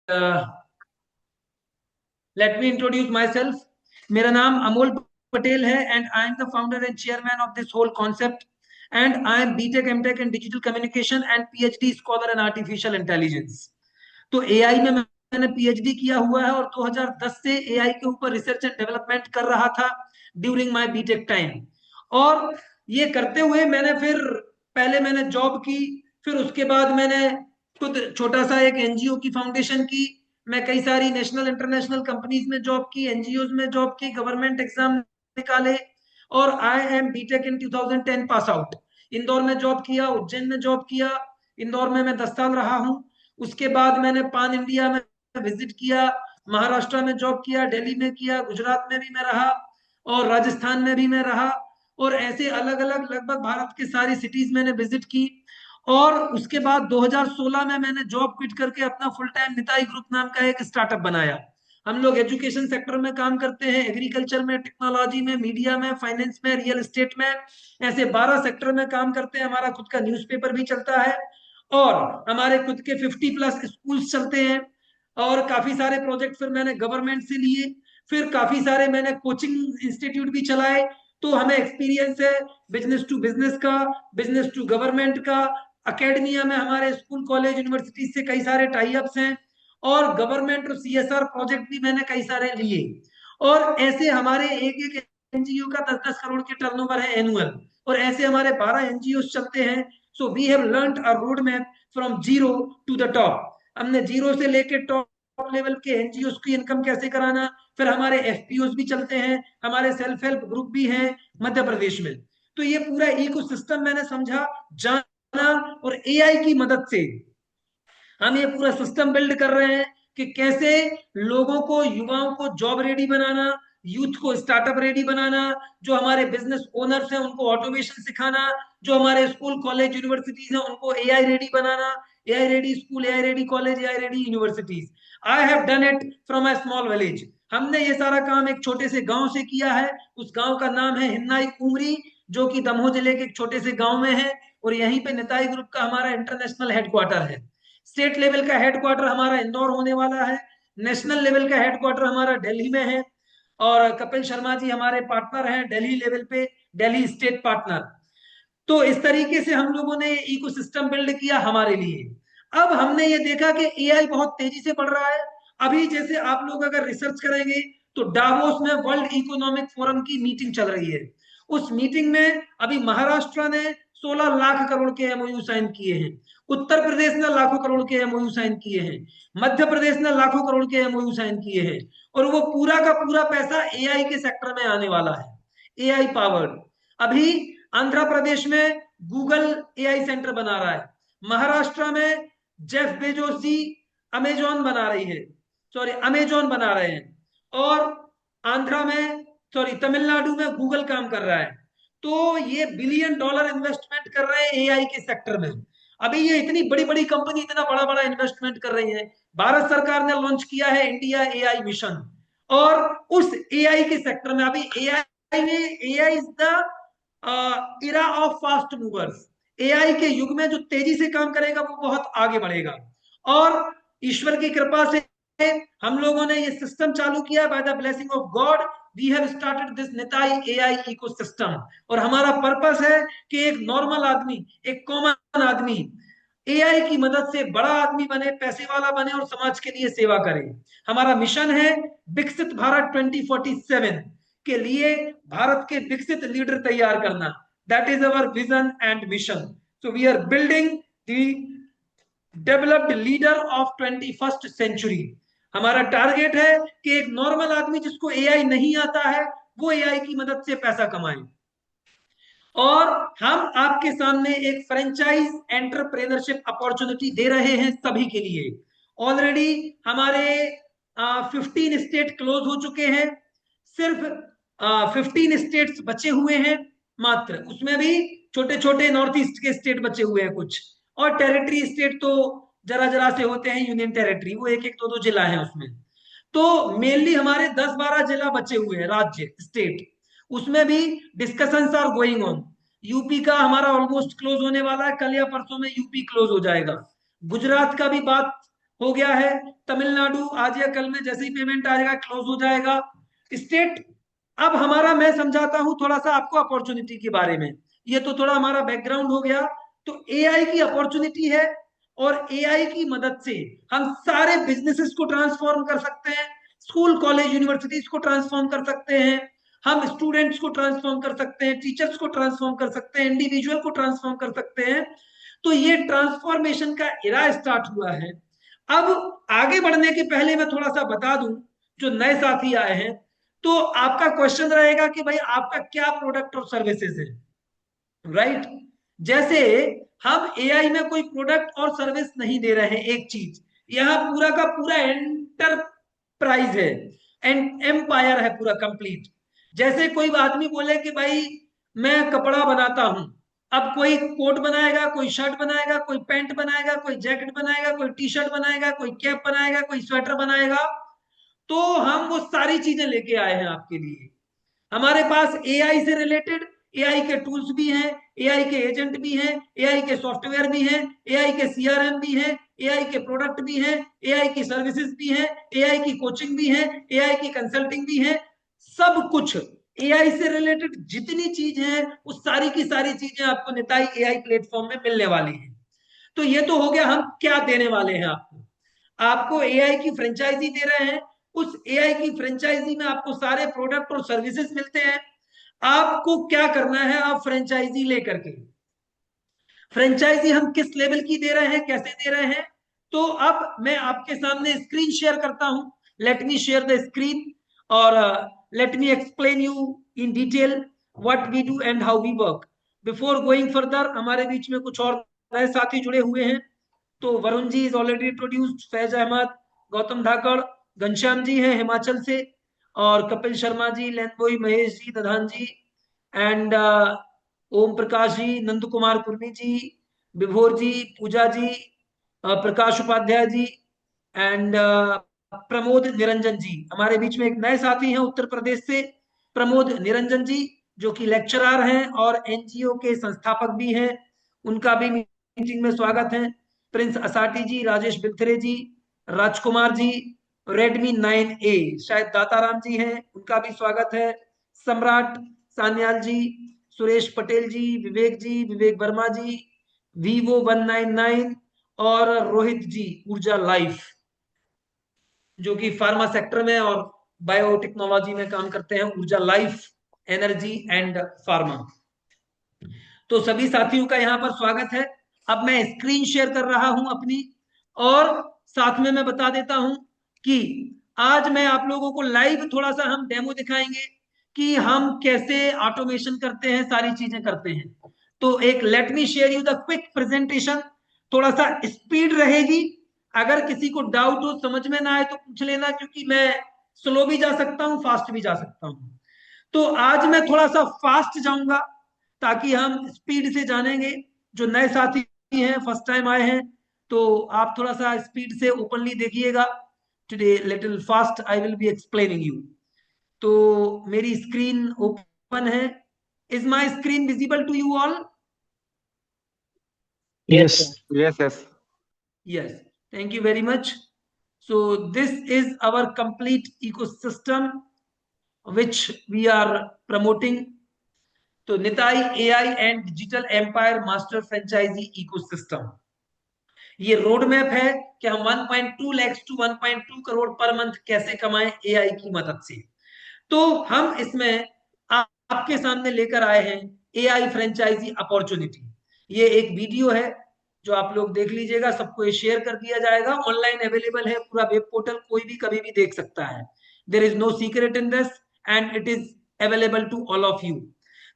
uh, Let me introduce myself. मेरा नाम अमोल पटेल है and I am the founder and chairman of this whole concept, and I am BTech MTech in digital communication and PhD scholar in artificial intelligence. तो AI में मैंने PhD किया हुआ है और 2010 से एआई के ऊपर रिसर्च एंड डेवलपमेंट कर रहा था ड्यूरिंग माय बीटेक टाइम। और ये करते हुए मैंने फिर पहले मैंने जॉब की, फिर उसके बाद मैंने खुद छोटा सा एक एनजीओ की फाउंडेशन की। मैं कई सारी नेशनल इंटरनेशनल कंपनीज में जॉब की, एनजीओ में जॉब की, गवर्नमेंट एग्जाम निकाले। और I am BTech in 2010 pass out. Indore में जॉब किया, उज्जैन में जॉब किया। इंदौर में मैं 10 साल रहा हूँ। उसके बाद मैंने पान इंडिया में विजिट किया, महाराष्ट्र में जॉब किया, दिल्ली में किया, गुजरात में भी मैं रहा और राजस्थान में भी मैं रहा। और ऐसे अलग अलग लगभग भारत के सारी सिटीज मैंने विजिट की। और उसके बाद 2016 में मैंने जॉब क्विट करके अपना फुल टाइम निताई ग्रुप नाम का एक स्टार्टअप बनाया। हम लोग एजुकेशन सेक्टर में काम करते हैं, एग्रीकल्चर में, टेक्नोलॉजी में, मीडिया में, फाइनेंस में, रियल एस्टेट में। ऐसे 12 सेक्टर में काम करते हैं। हमारा खुद का न्यूज़पेपर भी चलता है और हमारे खुद के 50+ स्कूल्स चलते हैं। और काफी सारे प्रोजेक्ट फिर मैंने गवर्नमेंट से लिए, फिर काफी सारे मैंने कोचिंग इंस्टीट्यूट भी चलाए। तो हमें एक्सपीरियंस है बिजनेस टू बिजनेस का, बिजनेस टू गवर्नमेंट का। अकेडमिया में हमारे स्कूल कॉलेज यूनिवर्सिटी से कई सारे टाई अप्स हैं और गवर्नमेंट और सीएसआर प्रोजेक्ट भी मैंने कई सारे लिए। और ऐसे हमारे एक एक एनजीओ का 10-10 करोड़ के टर्नओवर है एनुअल। और ऐसे हमारे 12 एनजीओ चलते हैं। So we have learned a road map from zero to the top. हमने जीरो से लेके टॉप लेवल के एनजीओ की इनकम कैसे कराना। फिर हमारे एफपीओ भी चलते हैं, हमारे सेल्फ हेल्प ग्रुप भी हैं मध्य प्रदेश में। तो ये पूरा इकोसिस्टम मैंने समझा, जाना। और एआई की मदद से हम ये पूरा सिस्टम बिल्ड कर रहे हैं कि कैसे लोगों को, युवाओं को जॉब रेडी बनाना, यूथ को स्टार्टअप रेडी बनाना, जो हमारे बिजनेस ओनर्स हैं उनको ऑटोमेशन सिखाना, जो हमारे स्कूल कॉलेज यूनिवर्सिटीज हैं उनको AI ready banana. AI ready school, AI ready college, AI ready universities. I have done it from a small village. हमने ये सारा काम एक छोटे से गांव से किया है। उस गांव का नाम है हिन्नाई उमरी, जो कि दमोह जिले के एक छोटे से गांव में है। और यहीं पे निताई ग्रुप का हमारा इंटरनेशनल हेडक्वार्टर है। स्टेट लेवल का हेडक्वार्टर हमारा इंदौर होने वाला है। नेशनल लेवल का हेडक्वार्टर हमारा दिल्ली में है। और कपिल शर्मा जी हमारे पार्टनर हैं दिल्ली लेवल पे, दिल्ली स्टेट पार्टनर। तो इस तरीके से हम लोगों ने इकोसिस्टम बिल्ड किया हमारे लिए। अब हमने ये देखा कि एआई बहुत तेजी से बढ़ रहा है। अभी जैसे आप लोग अगर रिसर्च करेंगे तो डावोस में वर्ल्ड इकोनॉमिक फोरम की मीटिंग चल रही है। उस मीटिंग में अभी महाराष्ट्र ने 16 लाख करोड़ के एमओयू साइन किए हैं, उत्तर प्रदेश ने लाखों करोड़ के एमओयू साइन किए हैं, मध्य प्रदेश ने लाखों करोड़ के एमओयू साइन किए हैं। और वो पूरा का पूरा पैसा एआई के सेक्टर में आने वाला है, एआई पावर्ड। अभी आंध्र प्रदेश में गूगल एआई सेंटर बना रहा है। महाराष्ट्र में जेफ बेजोस जी अमेजॉन बना रही है, सॉरी अमेजॉन बना रहे हैं। और आंध्र में, सॉरी तमिलनाडु में गूगल काम कर रहा है। तो ये बिलियन डॉलर इन्वेस्टमेंट कर रहे हैं एआई के सेक्टर में। अभी ये इतनी बड़ी बड़ी कंपनी इतना बड़ा बड़ा इन्वेस्टमेंट कर रही है। भारत सरकार ने लॉन्च किया है इंडिया एआई मिशन। और उस एआई के सेक्टर में अभी एआई में, AI is the era of fast movers. AI के युग में जो तेजी से काम करेगा वो बहुत आगे बढ़ेगा। और ईश्वर की कृपा से हम लोगों ने ये सिस्टम चालू किया, by the blessing of God we have started this Nitai AI ecosystem. और हमारा पर्पस है कि एक नॉर्मल आदमी, एक कॉमन आदमी एआई की मदद से बड़ा आदमी बने, पैसे वाला बने और समाज के लिए सेवा करे। हमारा मिशन है विकसित भारत 2047 के लिए भारत के विकसित लीडर तैयार करना। That is our vision and mission. So we are building the developed leader of 21st century. हमारा टारगेट है कि एक नॉर्मल आदमी जिसको एआई नहीं आता है वो एआई की मदद से पैसा कमाए। और हम आपके सामने एक फ्रेंचाइज एंटरप्रेन्योरशिप अपॉर्चुनिटी दे रहे हैं सभी के लिए। ऑलरेडी हमारे 15 स्टेट क्लोज हो चुके हैं। सिर्फ 15 स्टेट्स बचे हुए हैं मात्र, उसमें भी छोटे छोटे नॉर्थ ईस्ट के स्टेट बचे हुए हैं कुछ। और टेरिटरी स्टेट तो जरा जरा से होते हैं, यूनियन टेरिटरी वो एक एक दो दो जिला है उसमें। तो मेनली हमारे 10-12 जिला बचे हुए हैं, राज्य स्टेट। उसमें भी discussions are going on. UP का हमारा ऑलमोस्ट क्लोज होने वाला है, कल या परसों में यूपी क्लोज हो जाएगा। गुजरात का भी बात हो गया है। तमिलनाडु आज या कल में जैसे ही पेमेंट आ जाएगा क्लोज हो जाएगा। स्टेट, अब हमारा मैं समझाता हूं थोड़ा सा आपको अपॉर्चुनिटी के बारे में। ये तो थोड़ा हमारा बैकग्राउंड हो गया। तो एआई की अपॉर्चुनिटी है, और एआई की मदद से हम सारे बिजनेसेस को ट्रांसफॉर्म कर सकते हैं, स्कूल कॉलेज यूनिवर्सिटीज को ट्रांसफॉर्म कर सकते हैं, हम स्टूडेंट्स को ट्रांसफॉर्म कर सकते हैं, टीचर्स को ट्रांसफॉर्म कर सकते हैं, इंडिविजुअल को ट्रांसफॉर्म कर सकते हैं। तो ये ट्रांसफॉर्मेशन का इरा स्टार्ट हुआ है। अब आगे बढ़ने के पहले मैं थोड़ा सा बता दूं, जो नए साथी आए हैं, तो आपका क्वेश्चन रहेगा कि भाई आपका क्या प्रोडक्ट और सर्विसेज है, राइट? जैसे हम एआई में कोई प्रोडक्ट और सर्विस नहीं दे रहे हैं, एक चीज, यहां पूरा का पूरा एंटरप्राइज है, एम्पायर है पूरा कंप्लीट। जैसे कोई आदमी बोले कि भाई मैं कपड़ा बनाता हूं, अब कोई कोट बनाएगा, कोई शर्ट बनाएगा, कोई पैंट बनाएगा, कोई जैकेट बनाएगा, कोई टी शर्ट बनाएगा, कोई कैप बनाएगा, कोई स्वेटर बनाएगा, तो हम वो सारी चीजें लेके आए हैं आपके लिए। हमारे पास एआई से रिलेटेड एआई के टूल्स भी हैं, एआई के एजेंट भी हैं, एआई के सॉफ्टवेयर भी हैं, एआई के सीआरएम भी हैं, एआई के प्रोडक्ट भी हैं, एआई की सर्विसेज भी हैं, एआई की कोचिंग भी है, एआई की कंसल्टिंग भी है। सब कुछ एआई से रिलेटेड जितनी चीज है, उस सारी की सारी चीजें आपको निताई एआई प्लेटफॉर्म में मिलने वाली है। तो ये तो हो गया हम क्या देने वाले हैं आपको। आपको एआई की फ्रेंचाइजी दे रहे हैं, उस एआई की फ्रेंचाइजी में आपको सारे प्रोडक्ट और सर्विसेज मिलते हैं। आपको क्या करना है, आप फ्रेंचाइजी लेकर के, फ्रेंचाइजी हम किस लेवल की दे रहे हैं, कैसे दे रहे हैं, तो अब मैं आपके सामने स्क्रीन शेयर करता हूं। Let me share the screen, और let me explain you in detail what we do and how we work. Before going further, हमारे बीच में कुछ और नए साथी जुड़े हुए हैं। तो Varun ji is already introduced, Faiz Ahmad, Gautam Dhakad, Ghanshyam ji हैं हिमाचल से, और कपिल शर्मा जी, लेनबोई महेश जी, दधान जी, एंड ओम प्रकाश जी, नंद कुमार कुर्मी जी, विभोर जी, पूजा जी, प्रकाश उपाध्याय जी, एंड प्रमोद निरंजन जी। हमारे बीच में एक नए साथी हैं उत्तर प्रदेश से, प्रमोद निरंजन जी, जो कि लेक्चरर हैं और एनजीओ के संस्थापक भी हैं। उनका भी मीटिंग में स्वागत है। प्रिंस असाटी जी, राजेश बिलथरे जी, राजकुमार जी, रेडमी 9A, शायद दाताराम जी हैं, उनका भी स्वागत है। सम्राट सान्याल जी, सुरेश पटेल जी, विवेक जी, विवेक वर्मा जी, वीवो 199, और रोहित जी, ऊर्जा लाइफ, जो कि फार्मा सेक्टर में और बायोटेक्नोलॉजी में काम करते हैं, ऊर्जा लाइफ एनर्जी एंड फार्मा। तो सभी साथियों का यहाँ पर स्वागत है। अब मैं स्क्रीन शेयर कर रहा हूं अपनी, और साथ में मैं बता देता हूं कि आज मैं आप लोगों को लाइव थोड़ा सा हम डेमो दिखाएंगे कि हम कैसे ऑटोमेशन करते हैं, सारी चीजें करते हैं। तो एक late me share you the quick presentation, थोड़ा सा स्पीड रहेगी। अगर किसी को डाउट हो, समझ में ना आए तो पूछ लेना, क्योंकि मैं स्लो भी जा सकता हूँ, फास्ट भी जा सकता हूँ। तो आज मैं थोड़ा सा फास्ट जाऊंगा ताकि हम स्पीड से जानेंगे। जो नए साथी हैं, फर्स्ट टाइम आए हैं, तो आप थोड़ा सा स्पीड से ओपनली देखिएगा। Today little fast I will be explaining you. तो मेरी स्क्रीन ओपन है। Is my screen visible to you all? Yes, sir. Yes, yes. Yes, thank you very much. So this is our complete ecosystem which we are promoting. तो Nitai AI and digital empire master franchise ecosystem, ये road map है कि हम 1.2 lakh to 1.2 crore per month कैसे कमाएं AI की मदद से। तो हम इसमें आपके सामने लेकर आए हैं एआई फ्रेंचाइजी अपॉर्चुनिटी। ये एक वीडियो है जो आप लोग देख लीजिएगा, सबको ये शेयर कर दिया जाएगा, ऑनलाइन अवेलेबल है पूरा वेब पोर्टल, कोई भी कभी भी देख सकता है। There is no secret in this and it is available to all of you.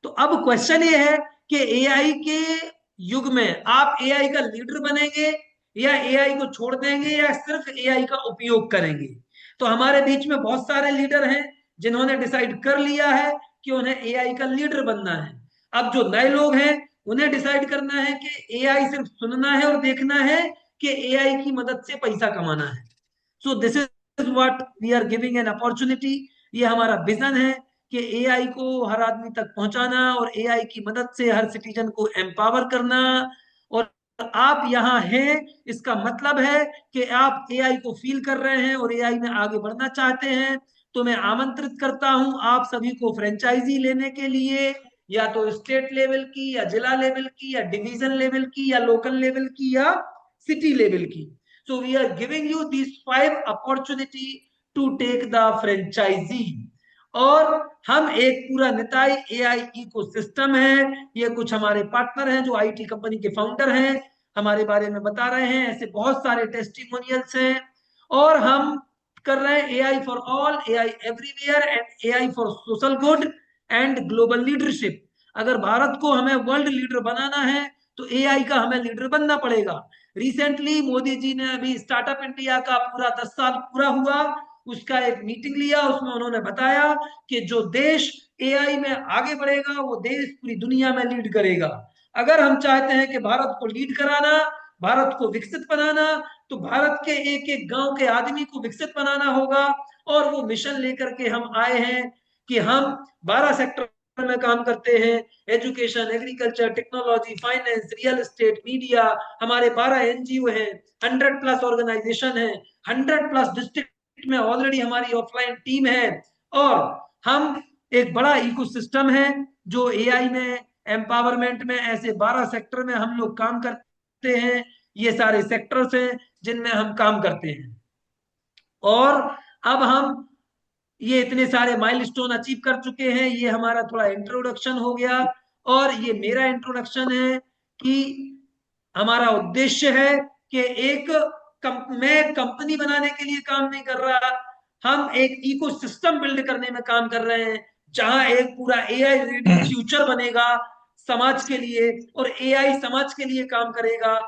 तो अब क्वेश्चन ये है कि एआई के युग में आप एआई का लीडर बनेंगे, या एआई को छोड़ देंगे, या सिर्फ एआई का उपयोग करेंगे। तो हमारे बीच में बहुत सारे लीडर हैं जिन्होंने डिसाइड कर लिया है कि उन्हें एआई का लीडर बनना है। अब जो नए लोग हैं, उन्हें डिसाइड करना है कि एआई सिर्फ सुनना है और देखना है, कि एआई की मदद से पैसा कमाना है। So this is what we are giving an opportunity. ये हमारा विजन है कि एआई को हर आदमी तक पहुंचाना, और एआई की मदद से हर सिटीजन को एम्पावर करना, और आप यहाँ हैं, इसका मतलब है कि आप एआई को फील कर रहे हैं और एआई में आगे बढ़ना चाहते हैं। तो मैं आमंत्रित करता हूं आप सभी को फ्रेंचाइजी लेने के लिए, या तो स्टेट लेवल की, या जिला लेवल की, या डिवीजन लेवल की, या लोकल लेवल की, या सिटी लेवल की। So we are giving you this 5 opportunity to take the franchise. और हम एक पूरा निताई एआई इकोसिस्टम है, ये कुछ हमारे पार्टनर हैं जो आईटी कंपनी के फाउंडर हैं, हमारे बारे में बता रहे हैं। ऐसे बहुत सारे टेस्टिमोनियल्स हैं। और हम कर रहे हैं AI for all, AI everywhere, and AI for social good and global leadership. अगर भारत को हमें वर्ल्ड लीडर बनाना है तो एआई का हमें लीडर बनना पड़ेगा। रिसेंटली मोदी जी ने अभी स्टार्टअप इंडिया का पूरा 10 साल पूरा हुआ, उसका एक मीटिंग लिया, उसमें उन्होंने बताया कि जो देश एआई में आगे बढ़ेगा वो देश पूरी दुनिया में लीड करेगा। अगर हम चाहते हैं कि भारत को लीड कराना, भारत को विकसित बनाना, तो भारत के एक एक गांव के आदमी को विकसित बनाना होगा। और वो मिशन लेकर के हम आए हैं कि हम 12 सेक्टर में काम करते हैं, education, agriculture, technology, finance, real estate, media. हमारे 12 एनजीओ हैं, 100+ ऑर्गेनाइजेशन है, 100+ डिस्ट्रिक्ट में ऑलरेडी हमारी ऑफलाइन टीम है। और हम एक बड़ा इकोसिस्टम है जो एआई में, एम्पावरमेंट में, ऐसे 12 सेक्टर में हम लोग काम करते हैं। ये सारे सेक्टर्स हैं जिनमें हम काम करते हैं। और अब हम ये इतने सारे माइलस्टोन अचीव कर चुके हैं। ये हमारा थोड़ा इंट्रोडक्शन हो गया। और ये मेरा इंट्रोडक्शन है कि हमारा उद्देश्य है कि मैं कंपनी बनाने के लिए काम नहीं कर रहा, हम एक इकोसिस्टम बिल्ड करने में काम कर रहे हैं, जहां एक पूरा एआई रेडी फ्यूचर बनेगा समाज के लिए, और एआई समाज के लिए काम करेगा।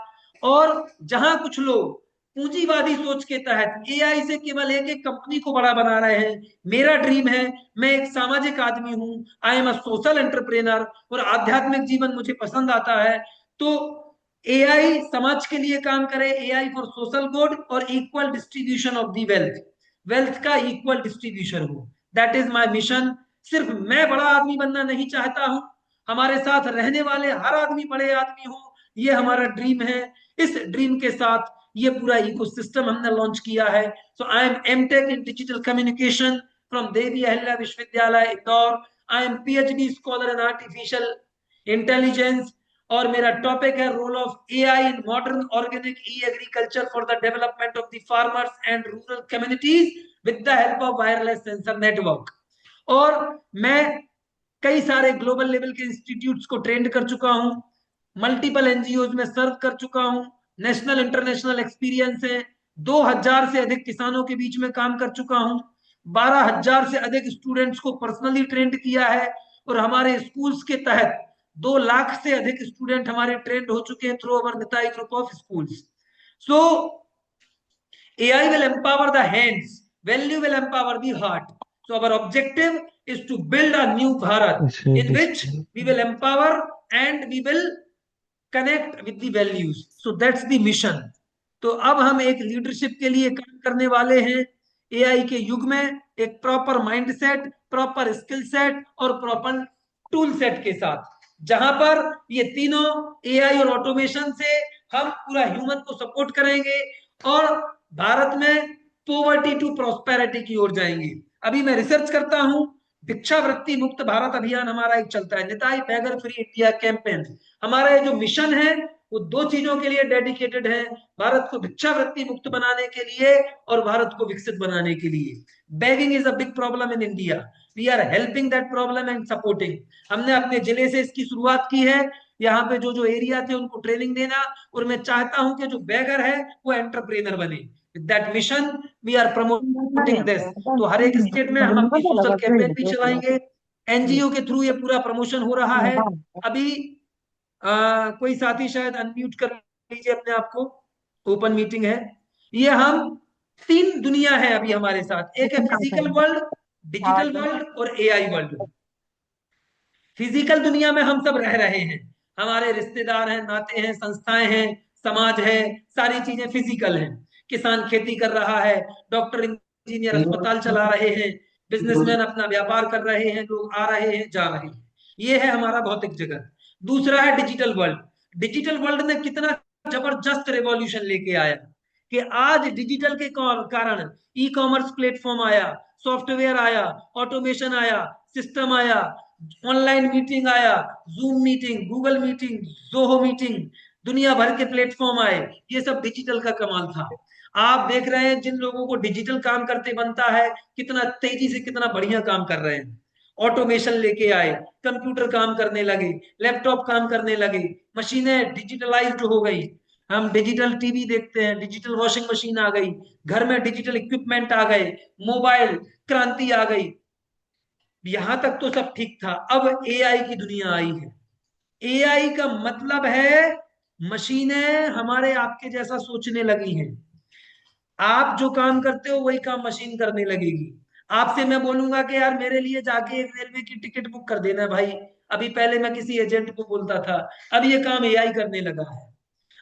और जहां कुछ लोग पूंजीवादी सोच के तहत एआई से केवल एक एक कंपनी को बड़ा बना रहे हैं, मेरा ड्रीम है, मैं एक सामाजिक आदमी हूं, I am a social entrepreneur, और आध्यात्मिक जीवन मुझे पसंद आता है। तो एआई समाज के लिए काम करे, एआई फॉर सोशल गुड, और equal distribution of the wealth, wealth का इक्वल डिस्ट्रीब्यूशन हो, दैट इज माय मिशन। सिर्फ मैं बड़ा आदमी बनना नहीं चाहता हूं, हमारे साथ रहने वाले हर आदमी बड़े आदमी हो, ये हमारा ड्रीम है। इस ड्रीम के साथ ये पूरा इकोसिस्टम हमने लॉन्च किया है। So I am MTech in digital communication from Devi Ahilya Vishwavidyalaya Indore. I am PhD scholar in artificial intelligence. और मेरा टॉपिक है role of AI in modern organic e agriculture for the development of the farmers and rural communities with the help of wireless sensor network. और मैं कई सारे global level के institutes को trained कर चुका हूं, मल्टीपल एनजीओ में सर्व कर चुका हूं, नेशनल इंटरनेशनल एक्सपीरियंस है, 2000 से अधिक किसानों के बीच में काम कर चुका हूं, 12,000 से अधिक स्टूडेंट्स को पर्सनली ट्रेंड किया है। और हमारे स्कूल्स के तहत 2 लाख से अधिक स्टूडेंट हमारे ट्रेंड हो चुके हैं through our Nitai group of schools. So AI will empower the hands, value will empower the heart. So our objective is to build a new Bharat in which we will empower and we will connect with the values. So that's the mission. तो अब हम एक leadership के लिए काम करने वाले हैं एआई के युग में, एक proper mindset, proper skill set और प्रॉपर टूल सेट के साथ, जहां पर ये तीनों एआई और ऑटोमेशन से हम पूरा ह्यूमन को सपोर्ट करेंगे और भारत में पोवर्टी टू प्रोस्पेरिटी की ओर जाएंगे। अभी मैं रिसर्च करता हूं, भिक्षावृत्ति मुक्त भारत अभियान हमारा एक चलता है, Nitai beggar free India campaign. हमारा जो मिशन है वो 2 चीजों के लिए डेडिकेटेड है, भारत को भिक्षावृत्ति मुक्त बनाने के लिए और भारत को विकसित बनाने के लिए। Begging is a big problem in India, we are helping that problem and supporting. हमने अपने जिले से इसकी शुरुआत की है, यहाँ पे जो जो एरिया थे उनको ट्रेनिंग देना, और मैं चाहता हूं कि जो बेगर है वो एंटरप्रेनर बने। That mission we are promoting this. तो हर एक स्टेट में हम अपनी सोशल कैंपेन भी चलाएंगे, एनजीओ के थ्रू ये पूरा प्रमोशन हो रहा है। अभी कोई साथी शायद अनम्यूट कर लीजिए अपने आप को, ओपन मीटिंग है। ये हम 3 दुनिया है अभी हमारे साथ, एक है फिजिकल वर्ल्ड, डिजिटल वर्ल्ड और एआई वर्ल्ड। फिजिकल दुनिया में हम सब रह रहे हैं, हमारे रिश्तेदार हैं, नाते हैं, संस्थाएं हैं, समाज है, सारी चीजें फिजिकल हैं। किसान खेती कर रहा है, डॉक्टर इंजीनियर अस्पताल चला रहे हैं, बिजनेसमैन अपना व्यापार कर रहे हैं, लोग आ रहे हैं जा रहे हैं। ये है हमारा भौतिक जगत। दूसरा है डिजिटल वर्ल्ड। डिजिटल वर्ल्ड में कितना जबरदस्त रेवोल्यूशन लेके आया कि आज डिजिटल के कारण ई कॉमर्स प्लेटफॉर्म आया, सॉफ्टवेयर आया, ऑटोमेशन आया, सिस्टम आया, ऑनलाइन मीटिंग आया, zoom meeting, Google meeting, Zoho meeting, दुनिया भर के प्लेटफॉर्म आए। ये सब डिजिटल का कमाल था। आप देख रहे हैं जिन लोगों को डिजिटल काम करते बनता है, कितना तेजी से कितना बढ़िया काम कर रहे हैं। ऑटोमेशन लेके आए, कंप्यूटर काम करने लगे, लैपटॉप काम करने लगे, मशीनें डिजिटलाइज्ड हो गई, हम डिजिटल टीवी देखते हैं, डिजिटल वॉशिंग मशीन आ गई, घर में डिजिटल इक्विपमेंट आ गए, मोबाइल क्रांति आ गई। यहां तक तो सब ठीक था। अब एआई की दुनिया आई है। एआई का मतलब है मशीनें हमारे आपके जैसा सोचने लगी हैं। आप जो काम करते हो वही काम मशीन करने लगेगी। आपसे मैं बोलूंगा कि यार मेरे लिए जाके एक रेलवे की टिकट बुक कर देना भाई, अभी पहले मैं किसी एजेंट को बोलता था, अब ये काम एआई करने लगा है।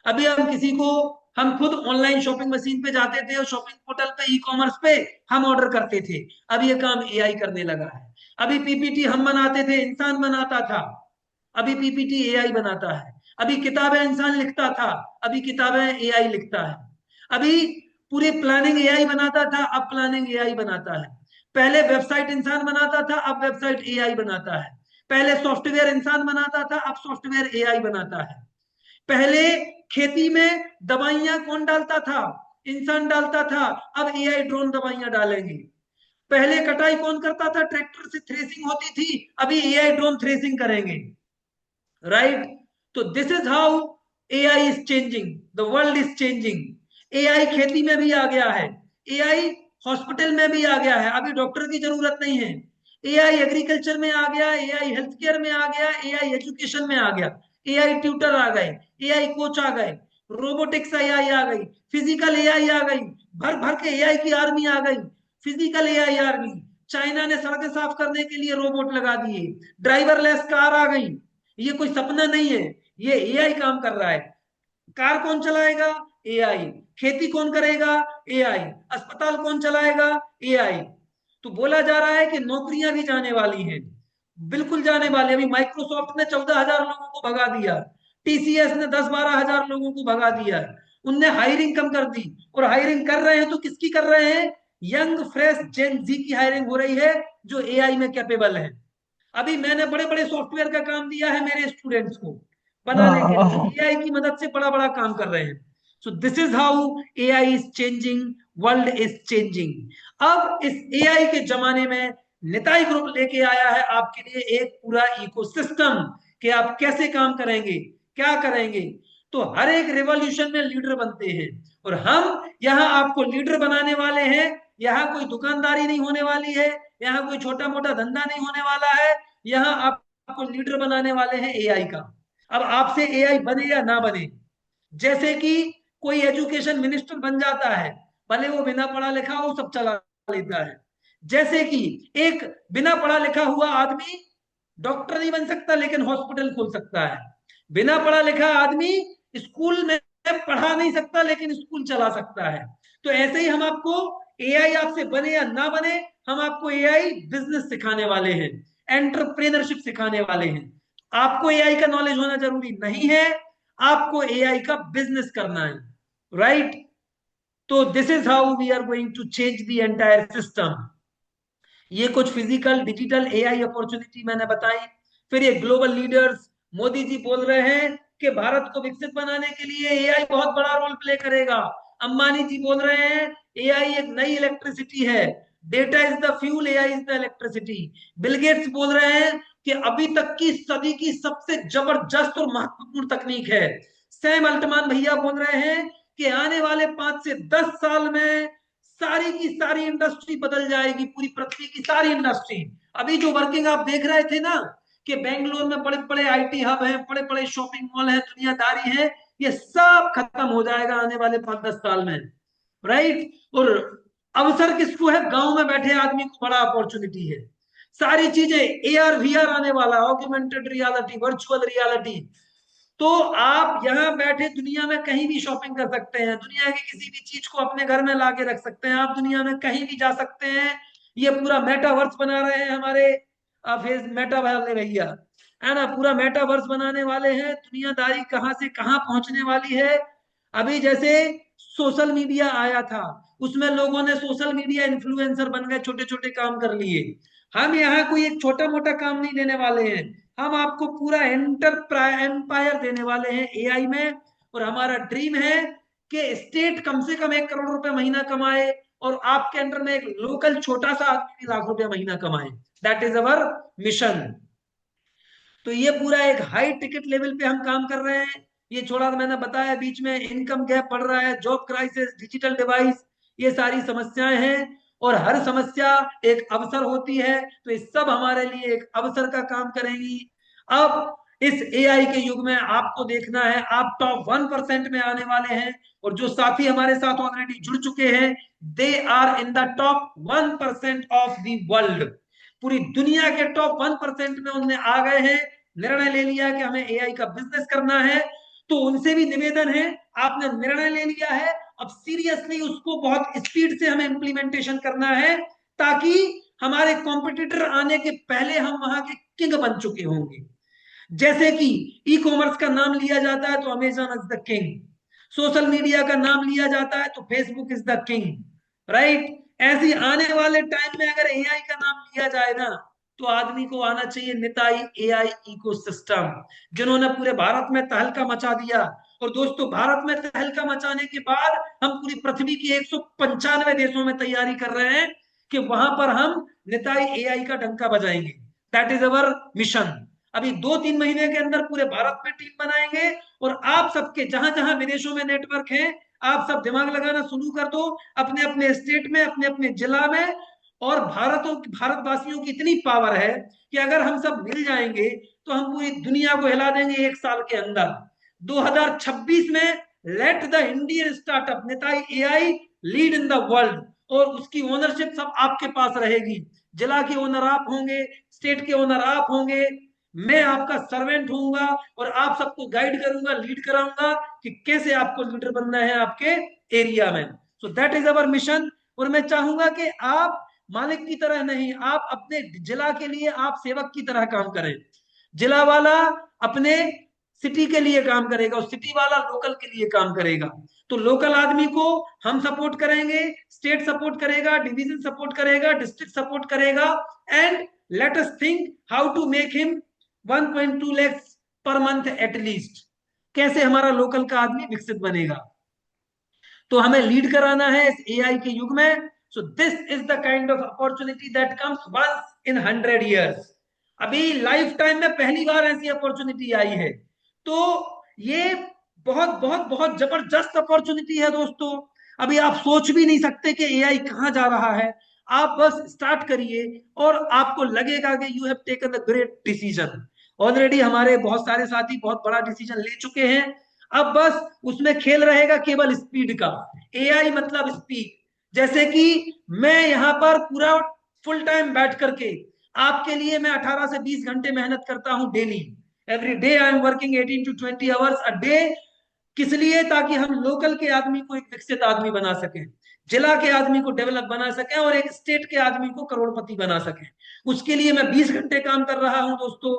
अभी हम किसी को, हम खुद ऑनलाइन शॉपिंग मशीन पे जाते थे और शॉपिंग पोर्टल पे, ई कॉमर्स पे हम ऑर्डर करते थे, अब ये काम एआई करने लगा है। अभी पीपीटी हम बनाते थे, इंसान बनाता था, अभी पीपीटी एआई बनाता है। अभी किताबें इंसान लिखता था, अभी किताबें एआई लिखता है। अभी पूरी प्लानिंग एआई बनाता था, अब प्लानिंग एआई बनाता है। पहले वेबसाइट इंसान बनाता था, अब वेबसाइट एआई बनाता है। पहले सॉफ्टवेयर इंसान बनाता था, अब सॉफ्टवेयर एआई बनाता है। पहले खेती में दवाइयां कौन डालता था? इंसान डालता था, अब एआई ड्रोन दवाइयां डालेंगे। पहले कटाई कौन करता था? ट्रैक्टर से थ्रेसिंग होती थी, अभी एआई ड्रोन थ्रेसिंग करेंगे। राइट? तो this is how AI is changing, the world is changing. AI खेती में भी आ गया है, एआई हॉस्पिटल में भी आ गया है, अभी डॉक्टर की जरूरत नहीं है। एआई एग्रीकल्चर में आ गया, एआई हेल्थ केयर में आ गया, एआई एजुकेशन में आ गया, एआई ट्यूटर आ गए, एआई कोच आ गए, रोबोटिक्स एआई आ गई, फिजिकल एआई आ गई, भर भर के एआई की आर्मी आ गई, फिजिकल एआई आर्मी। चाइना ने सड़कें साफ करने के लिए रोबोट लगा दिए, ड्राइवरलेस कार आ गई। ये कोई सपना नहीं है, ये एआई काम कर रहा है। कार कौन चलाएगा? एआई। खेती कौन करेगा? एआई। अस्पताल कौन चलाएगा? एआई। तो बोला जा रहा है कि नौकरियां भी जाने वाली हैं, बिल्कुल जाने वाली। अभी माइक्रोसॉफ्ट ने 14,000 लोगों को भगा दिया, टीसीएस ने 10-12 हजार लोगों को भगा दिया, उनने हायरिंग कम कर दी। और हायरिंग कर रहे हैं तो किसकी कर रहे हैं? यंग फ्रेश जेन जी की हायरिंग हो रही है, जो एआई में कैपेबल है। अभी मैंने बड़े बड़े सॉफ्टवेयर का काम दिया है मेरे स्टूडेंट्स को बनाने के लिए, एआई की मदद से बड़ा बड़ा काम कर रहे हैं। सो this is how AI is changing, world is changing. अब इस एआई के जमाने में निताई ग्रुप लेके आया है आपके लिए एक पूरा इकोसिस्टम कि आप कैसे काम करेंगे, क्या करेंगे। तो हर एक रिवॉल्यूशन में लीडर बनते हैं, और हम यहाँ आपको लीडर बनाने वाले हैं। यहाँ कोई दुकानदारी नहीं होने वाली है, यहाँ कोई छोटा मोटा धंधा नहीं होने वाला है, यहाँ आपको लीडर बनाने वाले हैं एआई का। अब आपसे एआई बने या ना बने, जैसे कि कोई एजुकेशन मिनिस्टर बन जाता है, भले वो बिना पढ़ा लिखा हो, सब चला लेता है। जैसे कि एक बिना पढ़ा लिखा हुआ आदमी डॉक्टर नहीं बन सकता लेकिन हॉस्पिटल खोल सकता है। बिना पढ़ा लिखा आदमी स्कूल में पढ़ा नहीं सकता लेकिन स्कूल चला सकता है। तो ऐसे ही हम आपको, एआई आपसे बने या ना बने, हम आपको एआई बिजनेस सिखाने वाले हैं, एंटरप्रेनरशिप सिखाने वाले हैं। आपको एआई का नॉलेज होना जरूरी नहीं है, आपको एआई का बिजनेस करना है। राइट? तो this is how we are going to change the entire system. ये कुछ फिजिकल डिजिटल एआई अपॉर्चुनिटी मैंने बताई। फिर ये ग्लोबल लीडर्स, मोदी जी बोल रहे हैं कि भारत को विकसित बनाने के लिए एआई बहुत बड़ा रोल प्ले करेगा। अंबानी जी बोल रहे हैं एआई एक नई इलेक्ट्रिसिटी है, data is the fuel, AI is the electricity. Bill Gates बोल रहे हैं कि अभी तक की सदी की सबसे जबरदस्त और महत्वपूर्ण तकनीक है। सैम अल्टमान भैया बोल रहे हैं कि आने वाले 5 से 10 साल में सारी की सारी इंडस्ट्री बदल जाएगी, पूरी पृथ्वी की सारी इंडस्ट्री। अभी जो वर्किंग आप देख रहे थे ना, कि बेंगलोर में बड़े बड़े आईटी हब हैं, बड़े बड़े शॉपिंग मॉल हैं, दुनियादारी है, ये सब खत्म हो जाएगा आने वाले 5-10 साल में। राइट? और अवसर किसको है? गांव में बैठे आदमी को बड़ा अपॉर्चुनिटी है। सारी चीजें एआर वीआर आने वाला, ऑगमेंटेड रियलिटी, वर्चुअल रियलिटी। तो आप यहाँ बैठे दुनिया में कहीं भी शॉपिंग कर सकते हैं, दुनिया की किसी भी चीज को अपने घर में ला के रख सकते हैं, आप दुनिया में कहीं भी जा सकते हैं। ये पूरा मेटावर्स बना रहे हैं हमारे फेस मेटा वाले भैया, है ना, पूरा मेटावर्स बनाने वाले हैं। दुनियादारी कहाँ से कहाँ पहुंचने वाली है, अभी जैसे सोशल मीडिया आया था, उसमें लोगों ने सोशल मीडिया इन्फ्लुएंसर बन गए, छोटे छोटे काम कर लिए। हम यहाँ कोई एक छोटा मोटा काम नहीं देने वाले हैं, हम आपको पूरा एम्पायर देने वाले हैं एआई में। और हमारा ड्रीम है कि स्टेट कम से कम 1 करोड़ रुपए महीना कमाए, और आपके अंडर में एक लोकल छोटा सा आदमी भी लाख रुपया महीना कमाए। That is our mission. तो ये पूरा एक हाई टिकट लेवल पे हम काम कर रहे हैं। ये छोड़ा, मैंने बताया बीच में इनकम गैप बढ़ रहा है, जॉब क्राइसिस, डिजिटल डिवाइस, ये सारी समस्याएं हैं। और हर समस्या एक अवसर होती है, तो ये सब हमारे लिए एक अवसर का काम करेंगी। अब इस एआई के युग में आपको देखना है, आप टॉप 1% में आने वाले हैं। और जो साथी हमारे साथ ऑलरेडी जुड़ चुके हैं, they are in the top 1% of the world. पूरी दुनिया के टॉप 1% में उनने आ गए हैं, निर्णय ले लिया कि हमें एआई का बिजनेस करना है। तो उनसे भी निवेदन है, आपने निर्णय ले लिया है, अब सीरियसली उसको बहुत स्पीड से हमें इंप्लीमेंटेशन करना है, ताकि हमारे कॉम्पिटिटर आने के पहले हम वहां के किंग बन चुके होंगे। जैसे कि ई कॉमर्स का नाम लिया जाता है तो Amazon is the king, social media का नाम लिया जाता है तो Facebook is the king, right. ऐसे आने वाले टाइम में अगर एआई का नाम लिया जाए ना, तो आदमी को आना चाहिए निताई एआई इकोसिस्टम, जिन्होंने पूरे भारत में तहलका मचा दिया। और दोस्तों, भारत में तहलका मचाने के बाद हम पूरी पृथ्वी के 195 देशों में तैयारी कर रहे हैं कि वहां पर हम निताई एआई का डंका बजाएंगे। That is our mission. अभी 2-3 महीने के अंदर पूरे भारत में टीम बनाएंगे, और आप सबके जहां जहां विदेशों में नेटवर्क है, आप सब दिमाग लगाना शुरू कर दो अपने अपने स्टेट में, अपने अपने जिला में। और भारतवासियों की इतनी पावर है कि अगर हम सब मिल जाएंगे तो हम पूरी दुनिया को हिला देंगे 1 साल के अंदर। 2026 में let the Indian startup Nitai AI lead in the world, और उसकी ओनरशिप सब आपके पास रहेगी। जिला के ओनर आप होंगे, स्टेट के ओनर आप होंगे, मैं आपका सर्वेंट होऊंगा, और आप सबको गाइड करूंगा, लीड कराऊंगा कि कैसे आपको लीडर बनना है आपके एरिया में। So that is our mission. और मैं चाहूंगा कि आप मालिक की तरह नहीं, आप अपने जिला के लिए आप सेवक की तरह काम करें। जिला वाला अपने सिटी के लिए काम करेगा, और सिटी वाला लोकल के लिए काम करेगा। तो लोकल आदमी को हम सपोर्ट करेंगे, स्टेट सपोर्ट करेगा, डिवीजन सपोर्ट करेगा, डिस्ट्रिक्ट सपोर्ट करेगा। And let us think how to make him 1.2 lakh per month at least. कैसे हमारा लोकल का आदमी विकसित बनेगा, तो हमें लीड कराना है इस एआई के युग में। So this is the kind of opportunity that comes once in 100 years। अभी लाइफ टाइम में पहली बार ऐसी अपॉर्चुनिटी आई है। तो ये बहुत बहुत बहुत जबरदस्त अपॉर्चुनिटी है दोस्तों। अभी आप सोच भी नहीं सकते कि एआई कहाँ जा रहा है। आप बस स्टार्ट करिए, और आपको लगेगा कि you have taken the great decision. Already हमारे बहुत सारे साथी बहुत बड़ा डिसीजन ले चुके हैं। अब बस उसमें खेल रहेगा केवल स्पीड का। एआई मतलब स्पीड। जैसे कि मैं यहाँ पर पूरा फुल टाइम बैठ करके आपके लिए मैं 18 से 20 घंटे मेहनत करता हूं daily. Every day I am working 18 to 20 hours a day. किस लिए? ताकि हम लोकल के आदमी को एक विकसित आदमी बना सकें, जिला के आदमी को डेवलप बना सकें, और एक स्टेट के आदमी को करोड़पति बना सकें। उसके लिए मैं 20 घंटे काम कर रहा हूं दोस्तों।